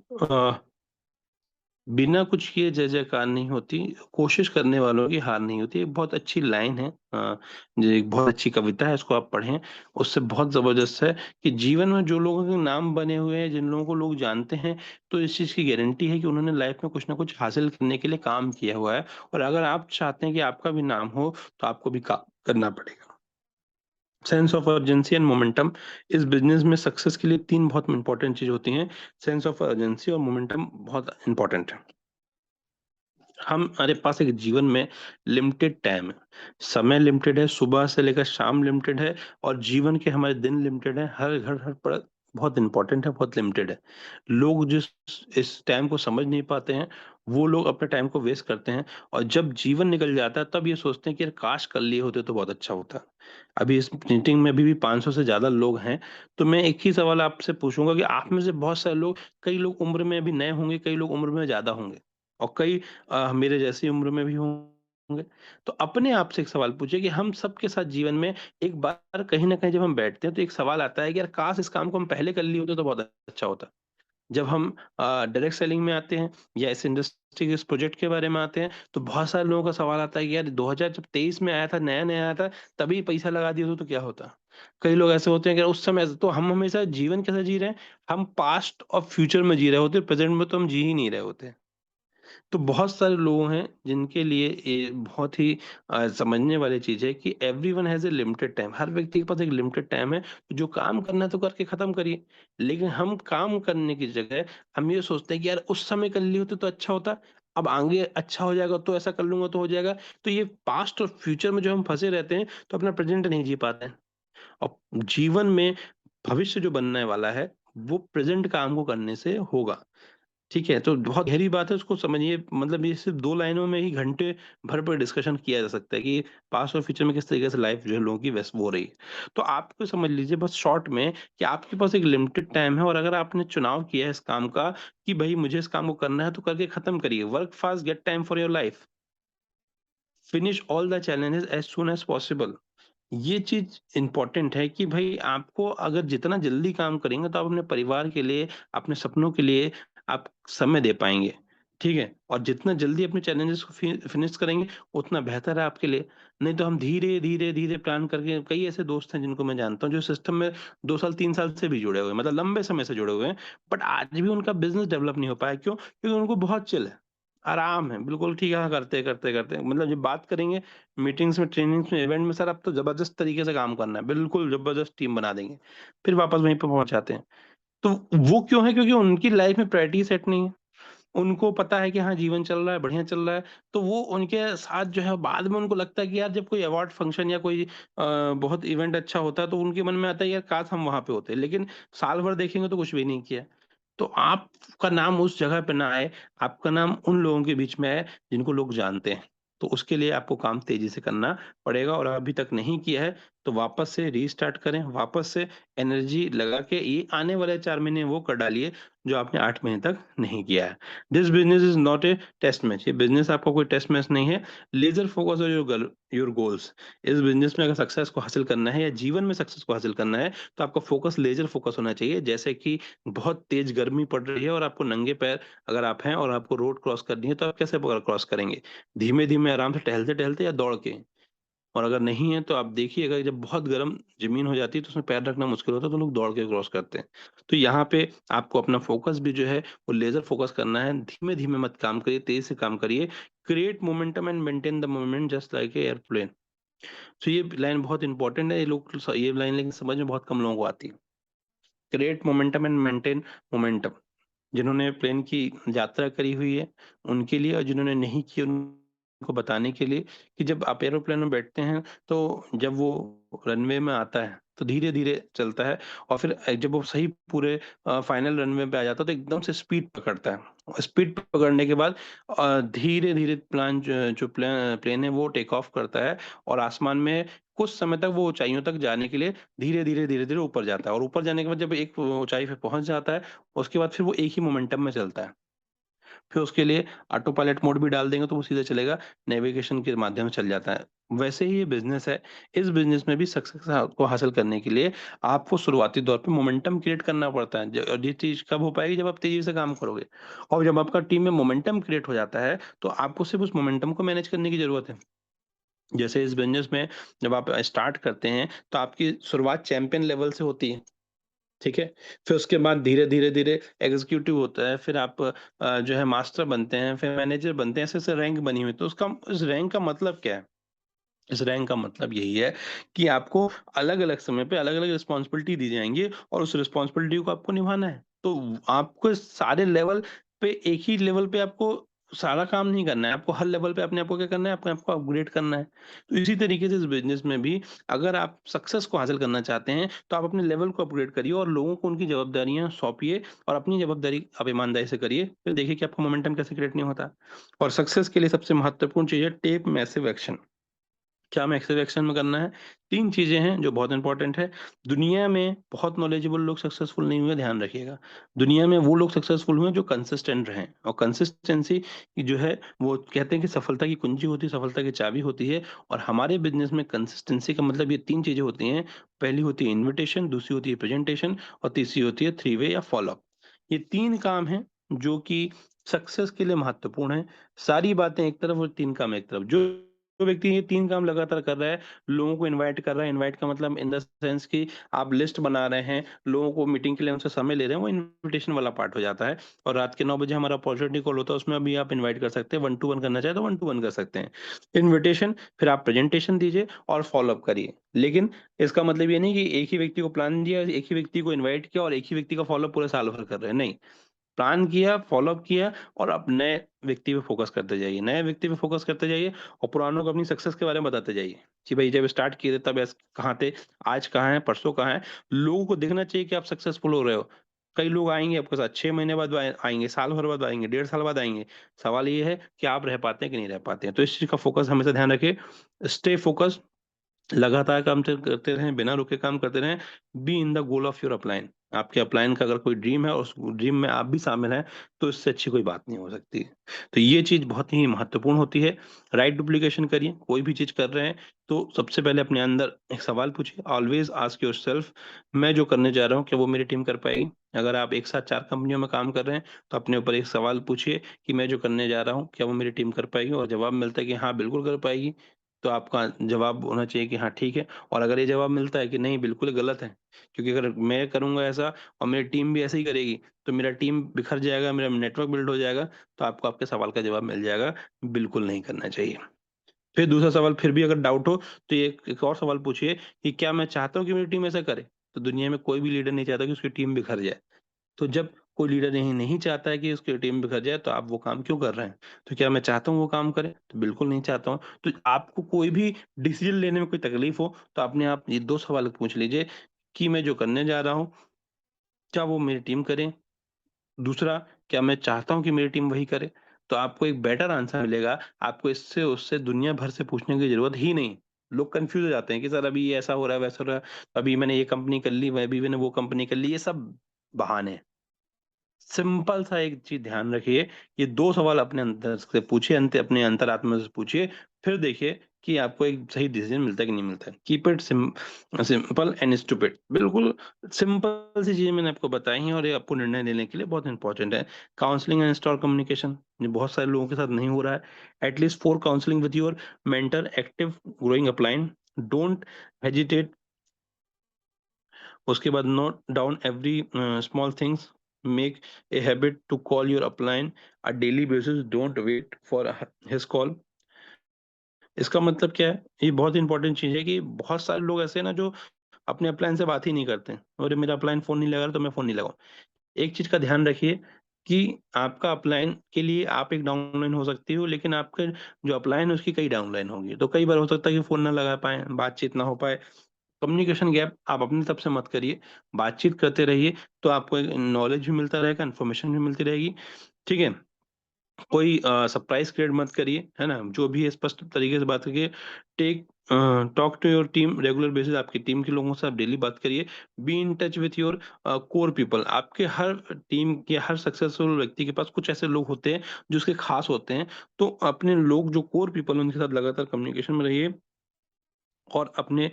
बिना कुछ किए जय जयकार नहीं होती, कोशिश करने वालों की हार नहीं होती। एक बहुत अच्छी लाइन है, जो एक बहुत अच्छी कविता है, इसको आप पढ़ें। उससे बहुत जबरदस्त है कि जीवन में जो लोगों के नाम बने हुए हैं, जिन लोगों को लोग जानते हैं, तो इस चीज की गारंटी है कि उन्होंने लाइफ में कुछ ना कुछ हासिल करने के लिए काम किया हुआ है। और अगर आप चाहते हैं कि आपका भी नाम हो तो आपको भी काम करना पड़ेगा। Sense of urgency and momentum. इस बिजनेस में सक्सेस के लिए 3 बहुत इंपॉर्टेंट चीज होती हैं। सेंस ऑफ अर्जेंसी और मोमेंटम बहुत इंपॉर्टेंट है। हमारे पास एक जीवन में लिमिटेड टाइम है, समय लिमिटेड है, सुबह से लेकर शाम लिमिटेड है, और जीवन के हमारे दिन लिमिटेड है। हर घर हर पल बहुत इम्पोर्टेंट है, बहुत लिमिटेड है। लोग जिस इस टाइम को समझ नहीं पाते हैं, वो लोग अपने टाइम को वेस्ट करते हैं और जब जीवन निकल जाता है तब ये सोचते हैं कि यार काश कर लिए होते तो बहुत अच्छा होता। अभी इस मीटिंग में अभी भी 500 से ज़्यादा लोग हैं, तो मैं एक ही सवाल आपसे पूछूँगा कि आप में से बहुत सारे लोग, कई लोग उम्र में अभी नए होंगे, कई लोग उम्र में ज़्यादा होंगे और कई मेरे जैसी उम्र में भी होंगे। तो अपने आप से एक सवाल पूछिए कि हम सबके साथ जीवन में एक बार कहीं न कहीं जब हम बैठते हैं तो एक सवाल आता है कि यार काश इस काम को हम पहले कर लिए होते तो बहुत अच्छा होता। जब हम डायरेक्ट सेलिंग में आते हैं या इस इंडस्ट्री के इस प्रोजेक्ट के बारे में आते हैं, तो बहुत सारे लोगों का सवाल आता है कि यार 2023 में आया था, नया-नया आया था, तभी पैसा लगा दिया होता तो क्या होता? कई लोग ऐसे होते हैं कि उस समय तो हम हमेशा जीवन कैसा जी रहे हैं, हम पास्ट और फ्यूचर में जी रहे होते हैं, प्रेज़ेंट में तो हम जी ही नहीं रहे होते। तो बहुत सारे लोग हैं जिनके लिए ये बहुत ही समझने वाली चीज़ है कि everyone has a limited time. हर व्यक्ति के पास एक लिमिटेड टाइम है, जो काम करना है तो करके खत्म करिए। लेकिन हम काम करने की जगह हम ये सोचते हैं कि यार उस समय कर लिए होते तो अच्छा होता, अब आगे अच्छा हो जाएगा तो ऐसा कर लूँगा तो हो जाएगा। तो ये पास्ट और फ्यूचर में जो हम फँसे रहते हैं, तो अपना प्रेज़ेंट नहीं जी पाते हैं। और जीवन में भविष्य जो बनने वाला है, वो प्रेज़ेंट काम को करने से होगा। ठीक है, तो बहुत गहरी बात है, उसको समझिए, मतलब ये सिर्फ़ 2 लाइनों में ही घंटे भर पर डिस्कशन किया जा सकता है कि पास्ट और फ्यूचर में किस तरीके से लाइफ़ जो है लोगों की व्यस्त हो रही है। तो आपको समझ लीजिए बस शॉर्ट में कि आपके पास एक लिमिटेड टाइम है और अगर आपने चुनाव किया है इस काम का कि भई मुझे इस काम को करना है तो करके खत्म करिए। Work fast, get time for your life, finish all the challenges as soon as possible. ये चीज़ इम्पोर्टेंट है कि भई आपको अगर जितना जल्दी काम करेंगे तो आप अपने परिवार के लिए, अपने सपनों के लिए आप समय दे पाएँगे, ठीक है? और जितना जल्दी अपने चैलेंजेस को फिनिश करेंगे, उतना बेहतर है आपके लिए। नहीं तो हम धीरे, धीरे, धीरे प्लान करके, कई ऐसे दोस्त हैं जिनको मैं जानता हूँ जो सिस्टम में 2 साल, 3 साल से भी जुड़े हुए हैं, मतलब लंबे समय से जुड़े हुए हैं, बट आज भी उनका बिज़नेस डेवलप नहीं हो पाया, क्यों? क्योंकि उनको बहुत चिल है, आराम है, बिल्कुल ठीक है, हाँ, करते, करते, करते, मतलब जब बात करेंगे मीटिंग्स में, ट्रेनिंग्स में, इवेंट में, सर अब तो ज़बरदस्त तरीके से काम करना है, बिल्कुल ज़बरदस्त टीम बना देंगे। फिर वापस वहीं पे पहुँच जाते हैं। तो वो क्यों है? क्योंकि उनकी लाइफ़ में प्रायोरिटी सेट नहीं है। उनको पता है कि हाँ, जीवन चल रहा है, बढ़िया चल रहा है, तो वो उनके साथ जो है बाद में उनको लगता है कि यार जब कोई अवार्ड फंक्शन या कोई बहुत इवेंट अच्छा होता है तो उनके मन में आता है यार काश हम वहाँ पे होते। लेकिन साल भर देखेंगे तो कुछ भी नहीं किया। तो आपका नाम उस जगह पे ना आए, आपका नाम उन लोगों के बीच में आए जिनको लोग जानते हैं। तो उसके लिए आपको काम तेज़ी से करना पड़ेगा और अभी तक नहीं किया है, तो वापस से रीस्टार्ट करें, वापस से एनर्जी लगा के ये आने वाले 4 महीने वो कर डालिए, जो आपने 8 महीने तक नहीं किया है। This business is not a test match. ये बिज़नेस आपका कोई टेस्ट मैच नहीं है। Laser focus on your goals. इस बिज़नेस में अगर सक्सेस को हासिल करना है या जीवन में सक्सेस को हासिल करना है, तो आपका फोकस लेज़र फोकस होना चाहिए। जैसे कि बहुत तेज़ गर्मी पड़ रही है और आपको नंगे पैर अगर आप हैं और आपको रोड क्रॉस करनी है, तो आप कैसे क्रॉस करेंगे? धीमे-धीमे आराम से टहलते-टहलते या दौड़ के? और अगर नहीं है तो आप देखिएगा जब बहुत गर्म ज़मीन हो जाती है तो उसमें पैर रखना मुश्किल होता है तो लोग दौड़ के क्रॉस करते हैं। तो यहाँ पे आपको अपना फ़ोकस भी जो है वो लेज़र फ़ोकस करना है। धीमे-धीमे मत काम करिए, तेज़ से काम करिए। Create momentum and maintain the moment just like a airplane. तो ये लाइन बहुत इंपॉर्टेंट है। ये लाइन लेकिन समझ में बहुत कम लोगों को आती है। Create momentum and maintain momentum. जिन्होंने प्लेन की यात्रा करी हुई है, उनके लिए, और जिन्होंने नहीं की उनको बताने के लिए कि जब आप एरोप्लेन में बैठते हैं, तो जब वो रनवे में आता है, तो धीरे-धीरे चलता है और फिर जब वो सही पूरे फाइनल रनवे पे आ जाता है, तो एकदम से स्पीड पकड़ता है। और स्पीड पकड़ने के बाद धीरे-धीरे प्लेन है वो टेक ऑफ करता है और आसमान में कुछ समय तक वो ऊँचाइयों तक जाने के लिए धीरे-धीरे, धीरे-धीरे ऊपर जाता है और ऊपर जाने के बाद जब एक ऊँचाई पे पहुँच जाता है, उसके बाद फिर वो एक ही मोमेंटम में चलता है। फिर उसके लिए ऑटो पायलट मोड भी डाल देंगे तो वो सीधे चलेगा, नेविगेशन के माध्यम से चल जाता है। वैसे ही ये बिज़नेस है, इस बिज़नेस में भी सक्सेस को हासिल करने के लिए आपको शुरुआती दौर पे मोमेंटम क्रिएट करना पड़ता है। ज और ये चीज़ कब हो पाएगी जब आप तेज़ी से काम करोगे। और जब आपका टीम में मोमेंटम क्रिएट हो जाता है, तो आपको सिर्फ़ उस मोमेंटम को मैनेज करने की ज़रूरत है। जैसे इस बिज़नेस में जब आप स्टार्ट करते हैं, तो आपकी शुरुआत चैंपियन लेवल से होती है। ठीक है? फिर उसके बाद धीरे-धीरे, धीरे एग्ज़ीक्यूटिव होता है, फिर आप जो है मास्टर बनते हैं, फिर मैनेजर बनते हैं, ऐसे-ऐसे रैंक बनी हुई है। तो उसका इस रैंक का मतलब क्या है? इस रैंक का मतलब यही है कि आपको अलग-अलग समय पे अलग-अलग रिस्पॉन्सिबिलिटी दी जाएँगी और उस रिस्पॉन्सिबिलिटी को आपको निभाना है। तो आपको सारे लेवल पे एक ही लेवल पे आपको सारा काम नहीं करना है, आपको हर लेवल पे अपने आप को क्या करना है, अपने आप को अपग्रेड करना है। तो इसी तरीके से इस बिज़नेस में भी अगर आप सक्सेस को हासिल करना चाहते हैं, तो आप अपने लेवल को अपग्रेड करिए और लोगों को उनकी ज़वाबदारियाँ सौंपिए और अपनी ज़वाबदारी आप ईमानदारी से करिए। फिर देखिए कि आपका मोमेंटम कैसे क्रिएट नहीं होता। और सक्सेस के लिए सबसे महत्वपूर्ण चीज़ है टेक मैसिव एक्शन। क्या हमें एक्सेल एक्शन में करना है? 3 चीज़ें हैं जो बहुत इम्पोर्टेंट है। दुनिया में बहुत नॉलेजेबल लोग सक्सेसफुल नहीं हुए, ध्यान रखिएगा। दुनिया में वो लोग सक्सेसफुल हुए जो कंसिस्टेंट रहें और कंसिस्टेंसी जो है वो कहते हैं कि सफलता की कुंजी होती है, सफलता की चाबी होती है और हमारे बिज़नेस में कंसिस्टेंसी का मतलब ये 3 चीज़ें होती हैं। पहली होती है इन्विटेशन, दूसरी होती है प्रेजेंटेशन और तीसरी होती है 3 वे या फ़ॉलो अप। ये 3 काम हैं जो कि सक्सेस के लिए महत्वपूर्ण हैं। सारी बातें एक तरफ और 3 काम एक तरफ। जो व्यक्ति ये 3 काम लगातार कर रहा है, लोगों को इनवाइट कर रहा है, इनवाइट का मतलब इन द सेंस कि आप लिस्ट बना रहे हैं, लोगों को मीटिंग के लिए उनसे समय ले रहे हैं, वो इन्विटेशन वाला पार्ट हो जाता है। और रात के 9 बजे हमारा अपॉर्चुनिटी कॉल होता है, उसमें भी आप इनवाइट कर सकते हैं, 1 टू 1 करना चाहे तो 1 टू 1 कर सकते हैं। इन्विटेशन, फिर आप प्रेजेंटेशन दीजिए और फॉलो अप करिए। लेकिन इसका मतलब ये नहीं कि एक ही व्यक्ति को प्लान दिया, एक ही व्यक्ति को इनवाइट किया और एक ही व्यक्ति का फॉलो अप पूरे साल भर कर रहे हैं, नहीं। प्लान किया, फ़ॉलो-अप किया और अब नए व्यक्ति पे फ़ोकस करते जाइए, नए व्यक्ति पे फ़ोकस करते जाइए और पुरानों को अपनी सक्सेस के बारे में बताते जाइए, कि भई जब स्टार्ट किए थे तब कहाँ थे, आज कहाँ हैं, परसों कहाँ हैं। लोगों को दिखना चाहिए कि आप सक्सेसफुल हो रहे हो। कई लोग आएँगे आपके साथ 6 महीने बाद आएँगे, साल भर बाद आएँगे, डेढ़ साल बाद आएँगे। सवाल ये है कि आप रह पाते हैं कि नहीं रह पाते हैं। तो इस चीज़ का फ़ोकस हमेशा ध्यान रखिए। स्टे फ़ोकस्ड, लगातार काम करते रहें, बिना रुके काम करते रहें। Be in the goal of your upline. आपके अपलाइन का अगर कोई ड्रीम है और उस ड्रीम में आप भी शामिल हैं, तो इससे अच्छी कोई बात नहीं हो सकती। तो ये चीज़ बहुत ही महत्वपूर्ण होती है। राइट डुप्लीकेशन करिए, कोई भी चीज़ कर रहे हैं, तो सबसे पहले अपने अंदर एक सवाल पूछिए, ऑलवेज़ आस्क योरसेल्फ, मैं जो करने जा रहा हूँ, क्या वो मेरी टीम कर पाएगी? अगर आप एक साथ 4 कंपनियों में काम कर रहे हैं, तो अपने ऊपर एक सवाल पूछिए कि मैं जो करने जा रहा हूँ, क्या वो मेरी टीम कर पाएगी? और जवाब मिलता है कि हाँ, बिल्कुल कर पाएगी, तो आपका जवाब होना चाहिए कि हाँ, ठीक है। और अगर ये जवाब मिलता है कि नहीं, बिल्कुल गलत है, क्योंकि अगर मैं करूँगा ऐसा और मेरी टीम भी ऐसे ही करेगी, तो मेरा टीम बिखर जाएगा, मेरा नेटवर्क बिल्ड हो जाएगा, तो आपको आपके सवाल का जवाब मिल जाएगा, बिल्कुल नहीं करना चाहिए। फिर दूसरा सवाल फिर भी अगर डाउट हो, तो ये एक और सवाल पूछिए कि क्या मैं चाहता हूँ कि मेरी टीम ऐसा करे? तो दुनिया में कोई भी लीडर नहीं चाहता कि उसकी टीम बिखर जाए। तो जब कोई लीडर नहीं नहीं चाहता है कि उसकी टीम बिखर जाए, तो आप वो काम क्यों कर रहे हैं? तो क्या मैं चाहता हूँ वो काम करे? तो बिल्कुल नहीं चाहता हूँ। तो आपको कोई भी डिसीज़न लेने में कोई तकलीफ़ हो, तो अपने आप ये 2 सवाल पूछ लीजिए कि मैं जो करने जा रहा हूँ, क्या वो मेरी टीम करे? दूसरा, क्या मैं चाहता हूँ कि मेरी टीम वही करे? तो आपको एक बेटर आंसर मिलेगा। आपको इससे उससे दुनिया भर से पूछने की ज़रूरत ही नहीं। लोग कन्फ्यूज़ हो जाते हैं कि सर अभी ये ऐसा हो रहा है, वैसा हो रहा है, अभी मैंने ये कंपनी कर ली, अभी मैंने वो कंपनी कर ली, ये सब बहाने हैं। सिंपल सा एक चीज़ ध्यान रखिए, ये 2 सवाल अपने अंदर से पूछिए, अपने अंतरात्मा से पूछिए, फिर देखिए कि आपको एक सही डिसीज़न मिलता है कि नहीं मिलता है। Keep it simple and stupid. बिल्कुल सिंपल सी चीज़ें मैंने आपको बताई हैं और ये आपको निर्णय लेने के लिए बहुत इम्पोर्टेंट है। काउंसलिंग एंड इंस्टॉल कम्युनिकेशन, ये बहुत सारे लोगों के साथ नहीं हो रहा है। At least 4 counselling with your mentor, active growing upline, don't hesitate. उसके बाद note down every small things, make a habit to call your upline a daily basis, don't wait for his call. इसका मतलब क्या है? ये बहुत important चीज़ है कि बहुत सारे लोग ऐसे हैं ना जो अपने अपलाइन से बात ही नहीं करते हैं। अरे मेरा अपलाइन फ़ोन नहीं लगा रहा तो मैं फ़ोन नहीं लगाऊँ। एक चीज़ का ध्यान रखिए कि आपका अपलाइन के लिए आप एक डाउनलाइन हो सकती हो, लेकिन आपके जो अपलाइन है उसकी कई डाउनलाइन होंगी। तो कई बार हो सकता है कि फ़ोन ना लगा पाएँ, बातचीत ना हो पाए। कम्युनिकेशन गैप आप अपनी तरफ से मत करिए, बातचीत करते रहिए, तो आपको एक नॉलेज भी मिलता रहेगा, इन्फॉर्मेशन भी मिलती रहेगी, ठीक है? कोई सरप्राइज़ क्रिएट मत करिए, है ना? जो भी है स्पष्ट तरीके से बात करिए। Take talk to your team regular basis, आपकी टीम के लोगों से आप डेली बात करिए। Be in touch with your core people, आपके हर टीम के हर सक्सेसफुल व्यक्ति के पास कुछ ऐसे लोग होते हैं, जो उसके खास होते हैं। तो अपने लोग जो कोर पीपल हैं, उनके साथ लगातार कम्युनिकेशन में रहिए और अपने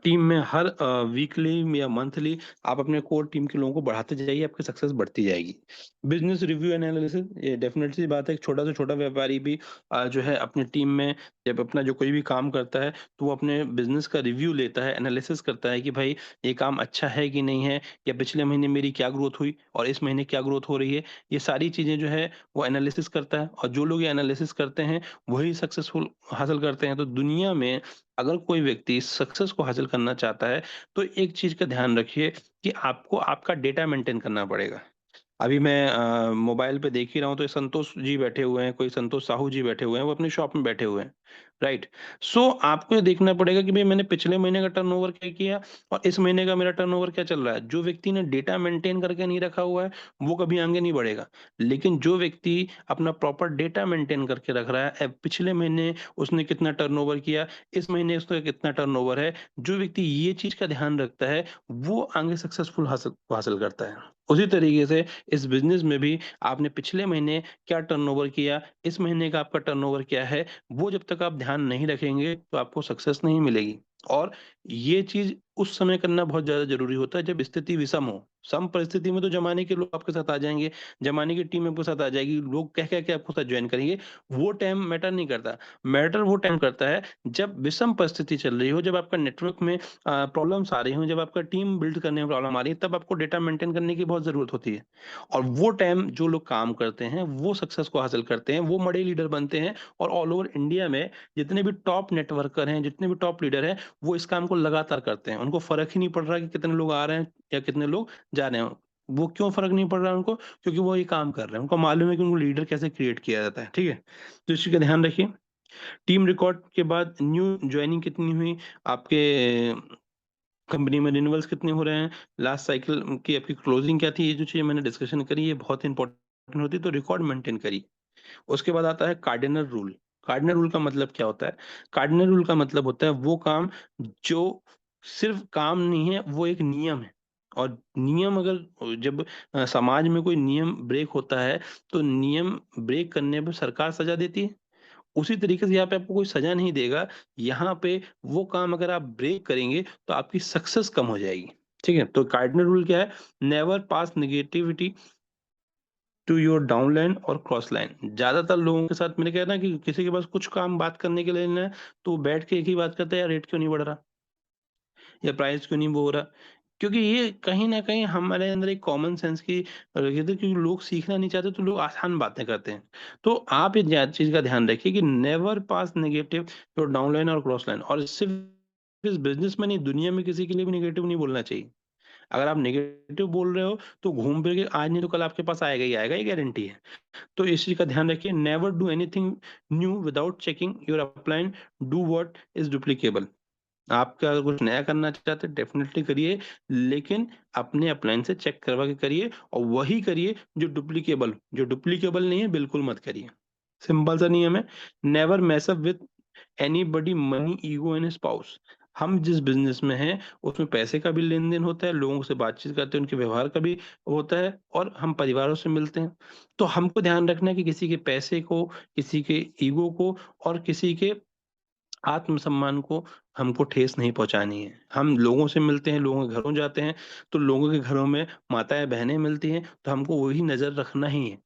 टीम में हर वीकली या मंथली आप अपने कोर टीम के लोगों को बढ़ाते जाइए, आपकी सक्सेस बढ़ती जाएगी। बिज़नेस रिव्यू एनालिसिस, ये डेफ़िनेट सी बात है, एक छोटा से छोटा व्यापारी भी जो है अपनी टीम में जब अपना जो कोई भी काम करता है, तो वो अपने बिज़नेस का रिव्यू लेता है, एनालिसिस करता है कि भाई ये काम अच्छा है कि नहीं है, या पिछले महीने मेरी क्या ग्रोथ हुई और इस महीने क्या ग्रोथ हो रही है। ये सारी चीज़ें जो है वो एनालिसिस करता है और जो लोग ये एनालिसिस करते हैं, वही सक्सेसफुल हासिल करते हैं। तो दुनिया में अगर कोई व्यक्ति सक्सेस को हासिल करना चाहता है, तो एक चीज़ का ध्यान रखिए कि आपको आपका डेटा मेंटेन करना पड़ेगा। अभी मैं मोबाइल पे देख ही रहा हूँ, तो ये संतोष जी बैठे हुए हैं, कोई संतोष साहू जी बैठे हुए हैं, वो अपनी शॉप में बैठे हुए हैं, राइट? सो आपको ये देखना पड़ेगा कि भाई मैंने पिछले महीने का टर्नओवर क्या किया और इस महीने का मेरा टर्नओवर क्या चल रहा है। जो व्यक्ति ने डेटा मेंटेन करके नहीं रखा हुआ है, वो कभी आगे नहीं बढ़ेगा। लेकिन जो व्यक्ति अपना प्रॉपर डेटा मेंटेन करके रख रहा है, पिछले महीने उसने कितना टर्नओवर किया, इस महीने उसका कितना टर्नओवर है, जो व्यक्ति ये चीज का ध्यान रखता है, वो आगे सक्सेसफुल हासिल हासिल करता है। उसी तरीके से इस बिज़नेस में भी आपने पिछले महीने क्या टर्नओवर किया, इस महीने का आपका टर्नओवर क्या है, वो जब तक आप ध्यान नहीं रखेंगे, तो आपको सक्सेस नहीं मिलेगी। और ये चीज़ उस समय करना बहुत ज़्यादा ज़रूरी होता है, जब स्थिति विषम हो। सम परिस्थिति में तो ज़माने के लोग आपके साथ आ जाएँगे, ज़माने की टीम आपके साथ आ जाएगी, लोग कह-कह के आपके साथ जॉइन करेंगे, वो टाइम मैटर नहीं करता। मैटर वो टाइम करता है, जब विषम परिस्थिति चल रही हो, जब आपका नेटवर्क में प्रॉब्लम्स आ रही हों, जब आपका टीम बिल्ड करने में प्रॉब्लम आ रही है, तब आपको डेटा मेंटेन करने की बहुत ज़रूरत होती है। और वो टाइम जो लोग काम करते हैं, वो सक्सेस को हासिल करते हैं, वो बड़े लीडर बनते हैं और ऑल ओवर इंडिया में जितने भी टॉप नेटवर्कर हैं, जितने भी टॉप लीडर हैं, वो इस काम को लगातार करते हैं। उनको फ़र्क ही नहीं पड़ रहा कि कितने लोग आ रहे हैं या कितने लोग जा रहे हैं। वो क्यों फ़र्क नहीं पड़ रहा है उनको? क्योंकि वो ये काम कर रहे हैं। उनको मालूम है कि उनको लीडर कैसे क्रिएट किया जाता है, ठीक है? तो इस चीज़ का ध्यान रखिए। टीम रिकॉर्ड के बाद न्यू जॉइनिंग कितनी हुई, आपके कंपनी में रिन्यूअल्स कितने हो रहे हैं, लास्ट साइकिल की आपकी क्लोजिंग क्या थी, ये जो चीज़ें मैंने डिस्कशन करी, ये बहुत इंपॉर्टेंट होती है, तो रिकॉर्ड मेंटेन करिए। उसके बाद आता है कार्डिनल रूल। कार्डिनल रूल का मतलब क्या होता है? कार्डिनल रूल का मतलब होता है वो काम जो सिर्फ़ काम नहीं है, वो एक नियम है। और नियम अगर जब समाज में कोई नियम ब्रेक होता है, तो नियम ब्रेक करने पे सरकार सज़ा देती है। उसी तरीके से यहाँ पे आपको कोई सज़ा नहीं देगा, यहाँ पे वो काम अगर आप ब्रेक करेंगे, तो आपकी सक्सेस कम हो जाएगी, ठीक है? तो कार्डिनल रूल क्या है? Never pass negativity to your downline और क्रॉस लाइन। ज़्यादातर लोगों के साथ मैंने कहा ना कि किसी के पास कुछ काम बात करने के लिए ना है, तो वो बैठ के एक ही बात करता है, यार रेट क्यों नहीं बढ़ रहा? या प्राइस क्यों नहीं वो हो रहा? क्योंकि ये कहीं न कहीं हमारे अंदर एक कॉमन सेंस की कहते हैं कि लोग सीखना नहीं चाहते, तो लोग आसान बातें करते हैं। तो आप एक चीज़ का ध्यान रखिए कि never pass negative your downline और क्रॉस लाइन। और सिर्फ़ इस बिज़नेस में नहीं, दुनिया में किसी के लिए भी नेगेटिव नहीं बोलना चाहिए। अगर आप नेगेटिव बोल रहे हो, तो घूम फिर के आज नहीं तो कल आपके पास आएगा ही आएगा, ये गारंटी है। तो इस चीज़ का ध्यान रखिए, never do anything new without checking your upline, do what is duplicable. आपका अगर कुछ नया करना चाहते हैं डेफ़िनिटली करिए, लेकिन अपने अपलाइन से चेक करवा के करिए और वही करिए जो डुप्लीकेबल नहीं है बिल्कुल मत करिए। सिंपल सा नियम है, never mess up with anybody money, ego and spouse. हम जिस बिज़नेस में हैं, उसमें पैसे का भी लेन-देन होता है, लोगों से बातचीत करते हैं, उनके व्यवहार का भी होता है और हम परिवारों से मिलते हैं। तो हमको ध्यान रखना है कि किसी के पैसे को, किसी के ईगो को और किसी के आत्मसम्मान को हमको ठेस नहीं पहुँचानी है। हम लोगों से मिलते हैं, लोगों के घरों जाते हैं, तो लोगों के घरों में माताएँ-बहनें मिलती हैं, तो हमको वही नज़र रखना ही है।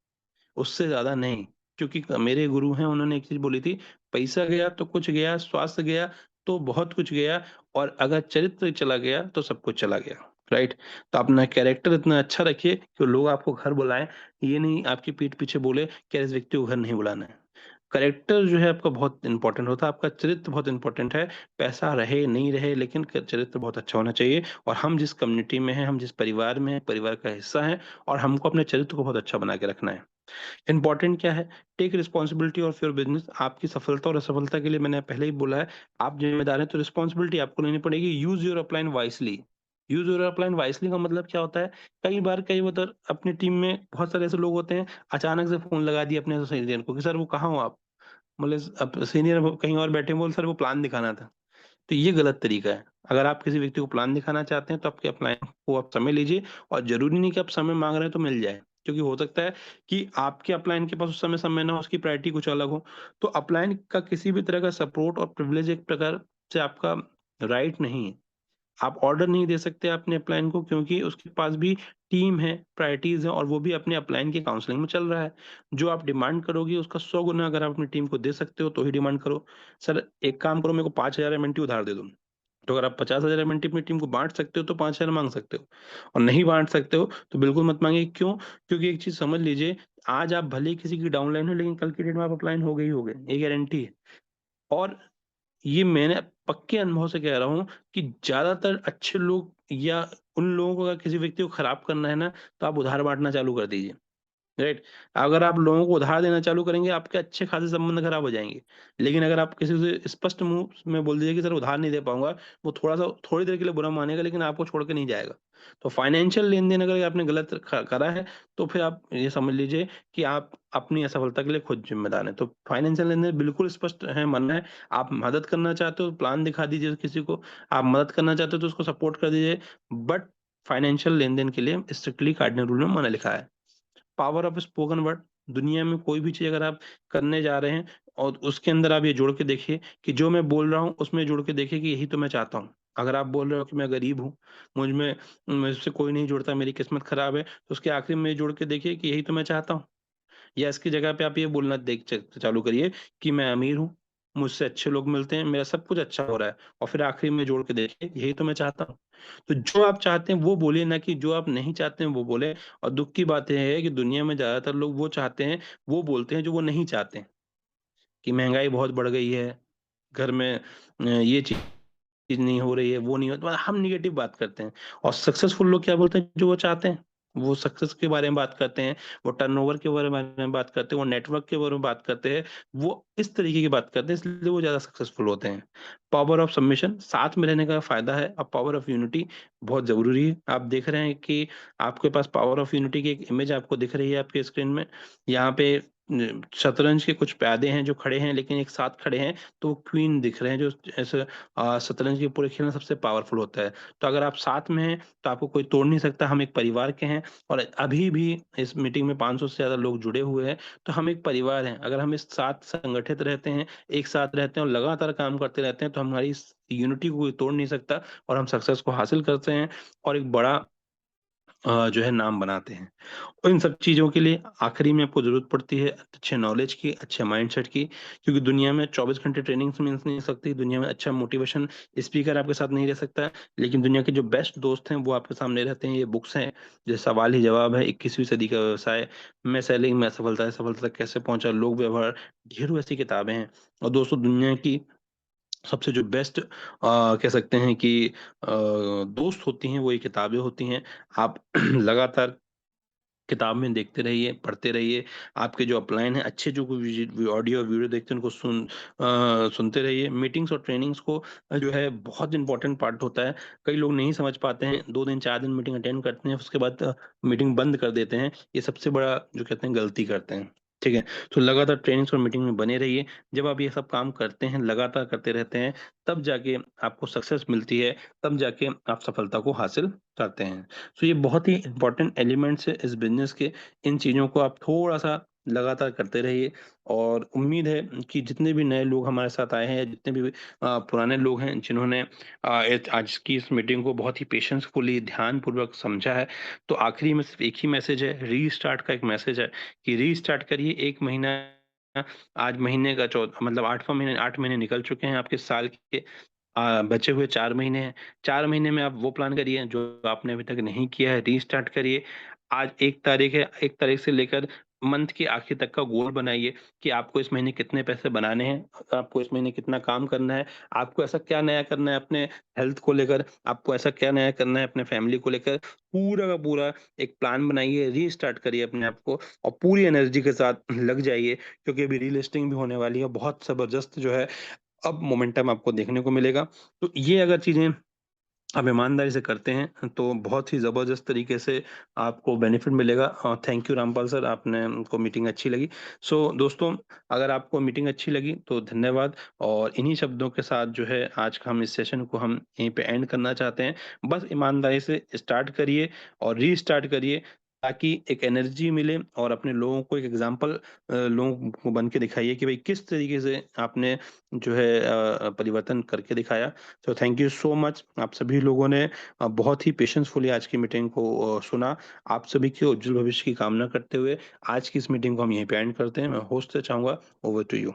उससे ज़्यादा नहीं, क्योंकि मेरे गुरु हैं, उन्होंने एक चीज़ बोली थी, पैसा गया तो कुछ गया, स्वास्थ्य गया तो बहुत कुछ गया और अगर चरित्र चला गया तो सब कुछ चला गया, राइट? तो अपना कैरेक्टर इतना अच्छा रखिए कि लोग आपको घर बुलाएँ, ये नहीं आपकी पीठ पीछे बोले कि इस व्यक्ति को घर नहीं बुलाना है। कैरेक्टर जो है आपका बहुत इम्पोर्टेंट होता है, आपका चरित्र बहुत इम्पोर्टेंट है, पैसा रहे, नहीं रहे लेकिन क चरित्र बहुत अच्छा होना चाहिए और हम जिस कम्युनिटी में हैं, हम जिस परिवार में हैं, परिवार का हिस्सा हैं और हमको अपने चरित्र को बहुत अच्छा बना के रखना है। इम्पोर्टेंट क्या है? Take responsibility of your business. आपकी सफलता और असफलता के लिए मैंने पहले ही बोला है, आप ज़िम्मेदार हैं तो रिस्पॉन्सिबिलिटी आपको लेनी पड़ेगी। Use your upline wisely. Use your upline wisely का मतलब क्या होता है? कई बार अपनी टीम में बहुत सारे ऐसे लोग होते हैं, अचानक से फ़ोन लगा दिया अपने सीनियर को कि सर वो कहाँ हो आप? मतलब अब सीनियर वो कहीं और बैठे हैं, बोले सर वो प्लान दिखाना था। तो ये गलत तरीका है। अगर आप किसी व्यक्ति को प्लान दिखाना चाहते हैं तो आपके अपलाइन को आप समय लीजिए और ज़रूरी नहीं कि आप समय माँग रहे हैं तो मिल जाए। क्योंकि हो सकता है कि आपके अपलाइन के पास उस समय ना हो, उसकी प्रायोरिटी कुछ अलग हो। तो अपलाइन का किसी भी तरह का सपोर्ट और प्रिविलेज एक प्रकार से आपका राइट नहीं है। आप ऑर्डर नहीं दे सकते अपने अपलाइन को क्योंकि उसके पास भी टीम है, प्रायोरिटीज़ हैं और वो भी अपने अपलाइन की काउंसलिंग में चल रहा है। जो आप डिमांड करोगे उसका 100 गुना अगर आप अपनी टीम को दे सकते हो तो ही डिमांड करो। सर एक काम करो मेरे को 5000 एमएनटी उधार दे दो। तो अगर आप 50,000 एमएनटी अपनी टीम को बाँट सकते हो तो 5,000 माँग सकते हो और नहीं बाँट सकते हो तो बिल्कुल मत माँगिए। क्यों? क्योंकि एक चीज़ समझ लीजिए, आज आप भले ही किसी की डाउनलाइन हो लेकिन कल की डेट में आप अपलाइन हो गए ही हो गए, ये गारंटी है। और ये मैंने पक्के अनुभव से कह रहा हूँ कि ज़्यादातर अच्छे लोग या उन लोगों को अगर किसी व्यक्ति को खराब करना है ना, तो आप उधार बाँटना चालू कर दीजिए। राइट। अगर आप लोगों को उधार देना चालू करेंगे, आपके अच्छे खासे संबंध खराब हो जाएँगे। लेकिन अगर आप किसी से स्पष्ट मुँह में बोल दीजिए कि सर उधार नहीं दे पाऊँगा, वो थोड़ा-सा थोड़ी देर के लिए बुरा मानेगा लेकिन आपको छोड़ के नहीं जाएगा। तो फाइनेंशियल लेन-देन अगर आपने गलत करा है, तो फिर आप ये समझ लीजिए कि आप अपनी असफलता के लिए खुद ज़िम्मेदार हैं। तो फाइनेंशियल लेन-देन बिल्कुल स्पष्ट है, मना है। आप मदद करना चाहते हो, तो प्लान दिखा दीजिए किसी को। आप मदद करना चाहते हो, तो उसको सपोर्ट कर दीजिए। बट फाइनेंशियल लेन-देन के लिए स्ट्रिक्टली कार्डिनल रूल में मना लिखा है। पावर ऑफ स्पोकन वर्ड, दुनिया में कोई भी चीज़ अगर आप करने जा रहे हैं और उसके अंदर आप ये जोड़ के देखिए कि जो मैं बोल रहा हूँ उसमें जोड़ के देखिए कि यही तो मैं चाहता हूँ। अगर आप बोल रहे हो कि मैं गरीब हूँ, मुझसे कोई नहीं जुड़ता, मेरी किस्मत खराब है, तो उसके आखिरी में ये जोड़ के देखिए कि यही तो मैं चाहता हूँ। या इसकी जगह पे आप ये बोलना देख च चालू करिए कि मैं अमीर हूँ, मुझसे अच्छे लोग मिलते हैं, मेरा सब कुछ अच्छा हो रहा है और फिर आखिरी में जोड़ के देखिए यही तो मैं चाहता हूँ। तो जो आप चाहते हैं वो बोलिए, ना कि जो आप नहीं चाहते हैं वो बोलें। और दुःख की बात ये है कि दुनिया में ज़्यादातर लोग वो चाहते हैं, वो बोलते हैं जो वो नहीं चाहते हैं, कि महँगाई बहुत बढ़ गई है, घर में ये चीज़ नहीं हो रही है, वो नहीं हो, तो हम नेगेटिव बात करते हैं। और सक्सेसफुल लोग क्या बोलते हैं, जो वो चाहते हैं। वो सक्सेस के बारे में बात करते हैं, वो टर्नओवर के बारे में बात करते हैं, वो नेटवर्क के बारे में बात करते हैं, वो इस तरीके की बात करते हैं, इसलिए वो ज़्यादा सक्सेसफुल होते हैं। पावर ऑफ सबमिशन, साथ में रहने का फ़ायदा है, और पावर ऑफ यूनिटी बहुत ज़रूरी है। आप देख रहे हैं कि आपके पास पावर ऑफ यूनिटी की एक इमेज आपको दिख रही है आपके स्क्रीन में। यहाँ पे शतरंज के कुछ प्यादे हैं जो खड़े हैं, लेकिन एक साथ खड़े हैं, तो क्वीन दिख रहे हैं, जो ऐसे शतरंज के पूरे खेल में सबसे पावरफुल होता है। तो अगर आप साथ में हैं, तो आपको कोई तोड़ नहीं सकता। हम एक परिवार के हैं और अभी भी इस मीटिंग में 500 से ज़्यादा लोग जुड़े हुए हैं, तो हम एक परिवार हैं। अगर हम इस साथ संगठित रहते हैं, एक साथ रहते हैं और लगातार काम करते रहते हैं, तो हमारी इस यूनिटी को कोई तोड़ नहीं सकता और हम सक्सेस को हासिल करते हैं और एक बड़ा जो है नाम बनाते हैं। और इन सब चीज़ों के लिए आखिरी में आपको ज़रूरत पड़ती है अच्छे नॉलेज की, अच्छे माइंडसेट की, क्योंकि दुनिया में 24 घंटे ट्रेनिंग्स मिल नहीं सकती, दुनिया में अच्छा मोटिवेशन स्पीकर आपके साथ नहीं रह सकता, लेकिन दुनिया के जो बेस्ट दोस्त हैं, वो आपके सामने रहते हैं। ये बुक्स हैं, जैसे सवाल ही जवाब है, 21वीं सदी का व्यवसाय, मैं सेलिंग में सफलता तक कैसे पहुँचा, लोक व्यवहार, ढेरों ऐसी किताबें हैं। और दोस्तों, दुनिया की सबसे जो बेस्ट कह सकते हैं कि दोस्त होती हैं, वो ये किताबें होती हैं। आप लगातार किताब में देखते रहिए, पढ़ते रहिए। आपके जो अपलाइन हैं, अच्छे जो कोई ऑडियो वीडियो देखते हैं, उनको सुनते रहिए। मीटिंग्स और ट्रेनिंग्स को जो है बहुत इम्पोर्टेंट पार्ट होता है। कई लोग नहीं समझ पाते हैं, 2 दिन 4 दिन मीटिंग अटेंड करते हैं, उसके बाद मीटिंग बंद कर देते हैं। ये सबसे बड़ा जो कहते हैं गलती करते हैं। ठीक है? तो लगातार ट्रेनिंग्स और मीटिंग में बने रहिए। जब आप ये सब काम करते हैं, लगातार करते रहते हैं, तब जाके आपको सक्सेस मिलती है, तब जाके आप सफलता को हासिल करते हैं। तो ये बहुत ही इम्पोर्टेंट एलिमेंट्स है इस बिज़नेस के। इन चीज़ों को आप थोड़ा-सा लगातार करते रहिए और उम्मीद है कि जितने भी नए लोग हमारे साथ आए हैं या जितने भी पुराने लोग हैं जिन्होंने एच आज की इस मीटिंग को बहुत ही पेशेंसफुली ध्यानपूर्वक समझा है, तो आखिरी में सिर्फ़ एक ही मैसेज है, रीस्टार्ट का एक मैसेज है कि रीस्टार्ट करिए। 1 महीना आज महीने का मतलब 8 महीने निकल चुके हैं आपके साल के। बचे हुए 4 महीने हैं। 4 महीने में आप वो प्लान करिए जो आपने अभी तक नहीं किया है, रीस्टार्ट करिए। आज 1 तारीख है, 1 तारीख से लेकर मंथ के आखिर तक का गोल बनाइए कि आपको इस महीने कितने पैसे बनाने हैं, आपको इस महीने कितना काम करना है, आपको ऐसा क्या नया करना है अपने हेल्थ को लेकर, आपको ऐसा क्या नया करना है अपने फैमिली को लेकर। पूरा का पूरा एक प्लान बनाइए, रीस्टार्ट करिए अपने आप को और पूरी एनर्जी के साथ लग जाइए, क्योंकि अभी रीलिस्टिंग भी होने वाली है। बहुत ज़बरदस्त जो है अब मोमेंटम आपको देखने को मिलेगा। तो ये अगर चीज़ें आप ईमानदारी से करते हैं, तो बहुत ही ज़बरदस्त तरीके से आपको बेनिफिट मिलेगा। थैंक यू रामपाल सर, आपने को मीटिंग अच्छी लगी। सो दोस्तों, अगर आपको मीटिंग अच्छी लगी तो धन्यवाद। और इन्हीं शब्दों के साथ जो है आज का हम इस सेशन को हम यहीं पे एंड करना चाहते हैं। बस ईमानदारी से स्टार्ट करिए और रीस्टार्ट करिए, ताकि एक एनर्जी मिले और अपने लोगों को एक एग्ज़ाम्पल लोगों को बन के दिखाइए कि भाई किस तरीके से आपने जो है परिवर्तन करके दिखाया। तो थैंक यू सो मच। आप सभी लोगों ने बहुत ही पेशेंसफुली आज की मीटिंग को सुना। आप सभी के उज्जवल भविष्य की कामना करते हुए आज की इस मीटिंग को हम यहीं पे एंड करते हैं। मैं होस्ट से चाहूँगा, over to you.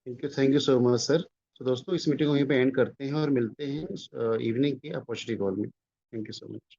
Thank you so much sir. तो दोस्तों, इस मीटिंग को यहीं पे एंड करते हैं और मिलते हैं इवनिंग की अपॉर्चुनिटी कॉल में। Thank you so much.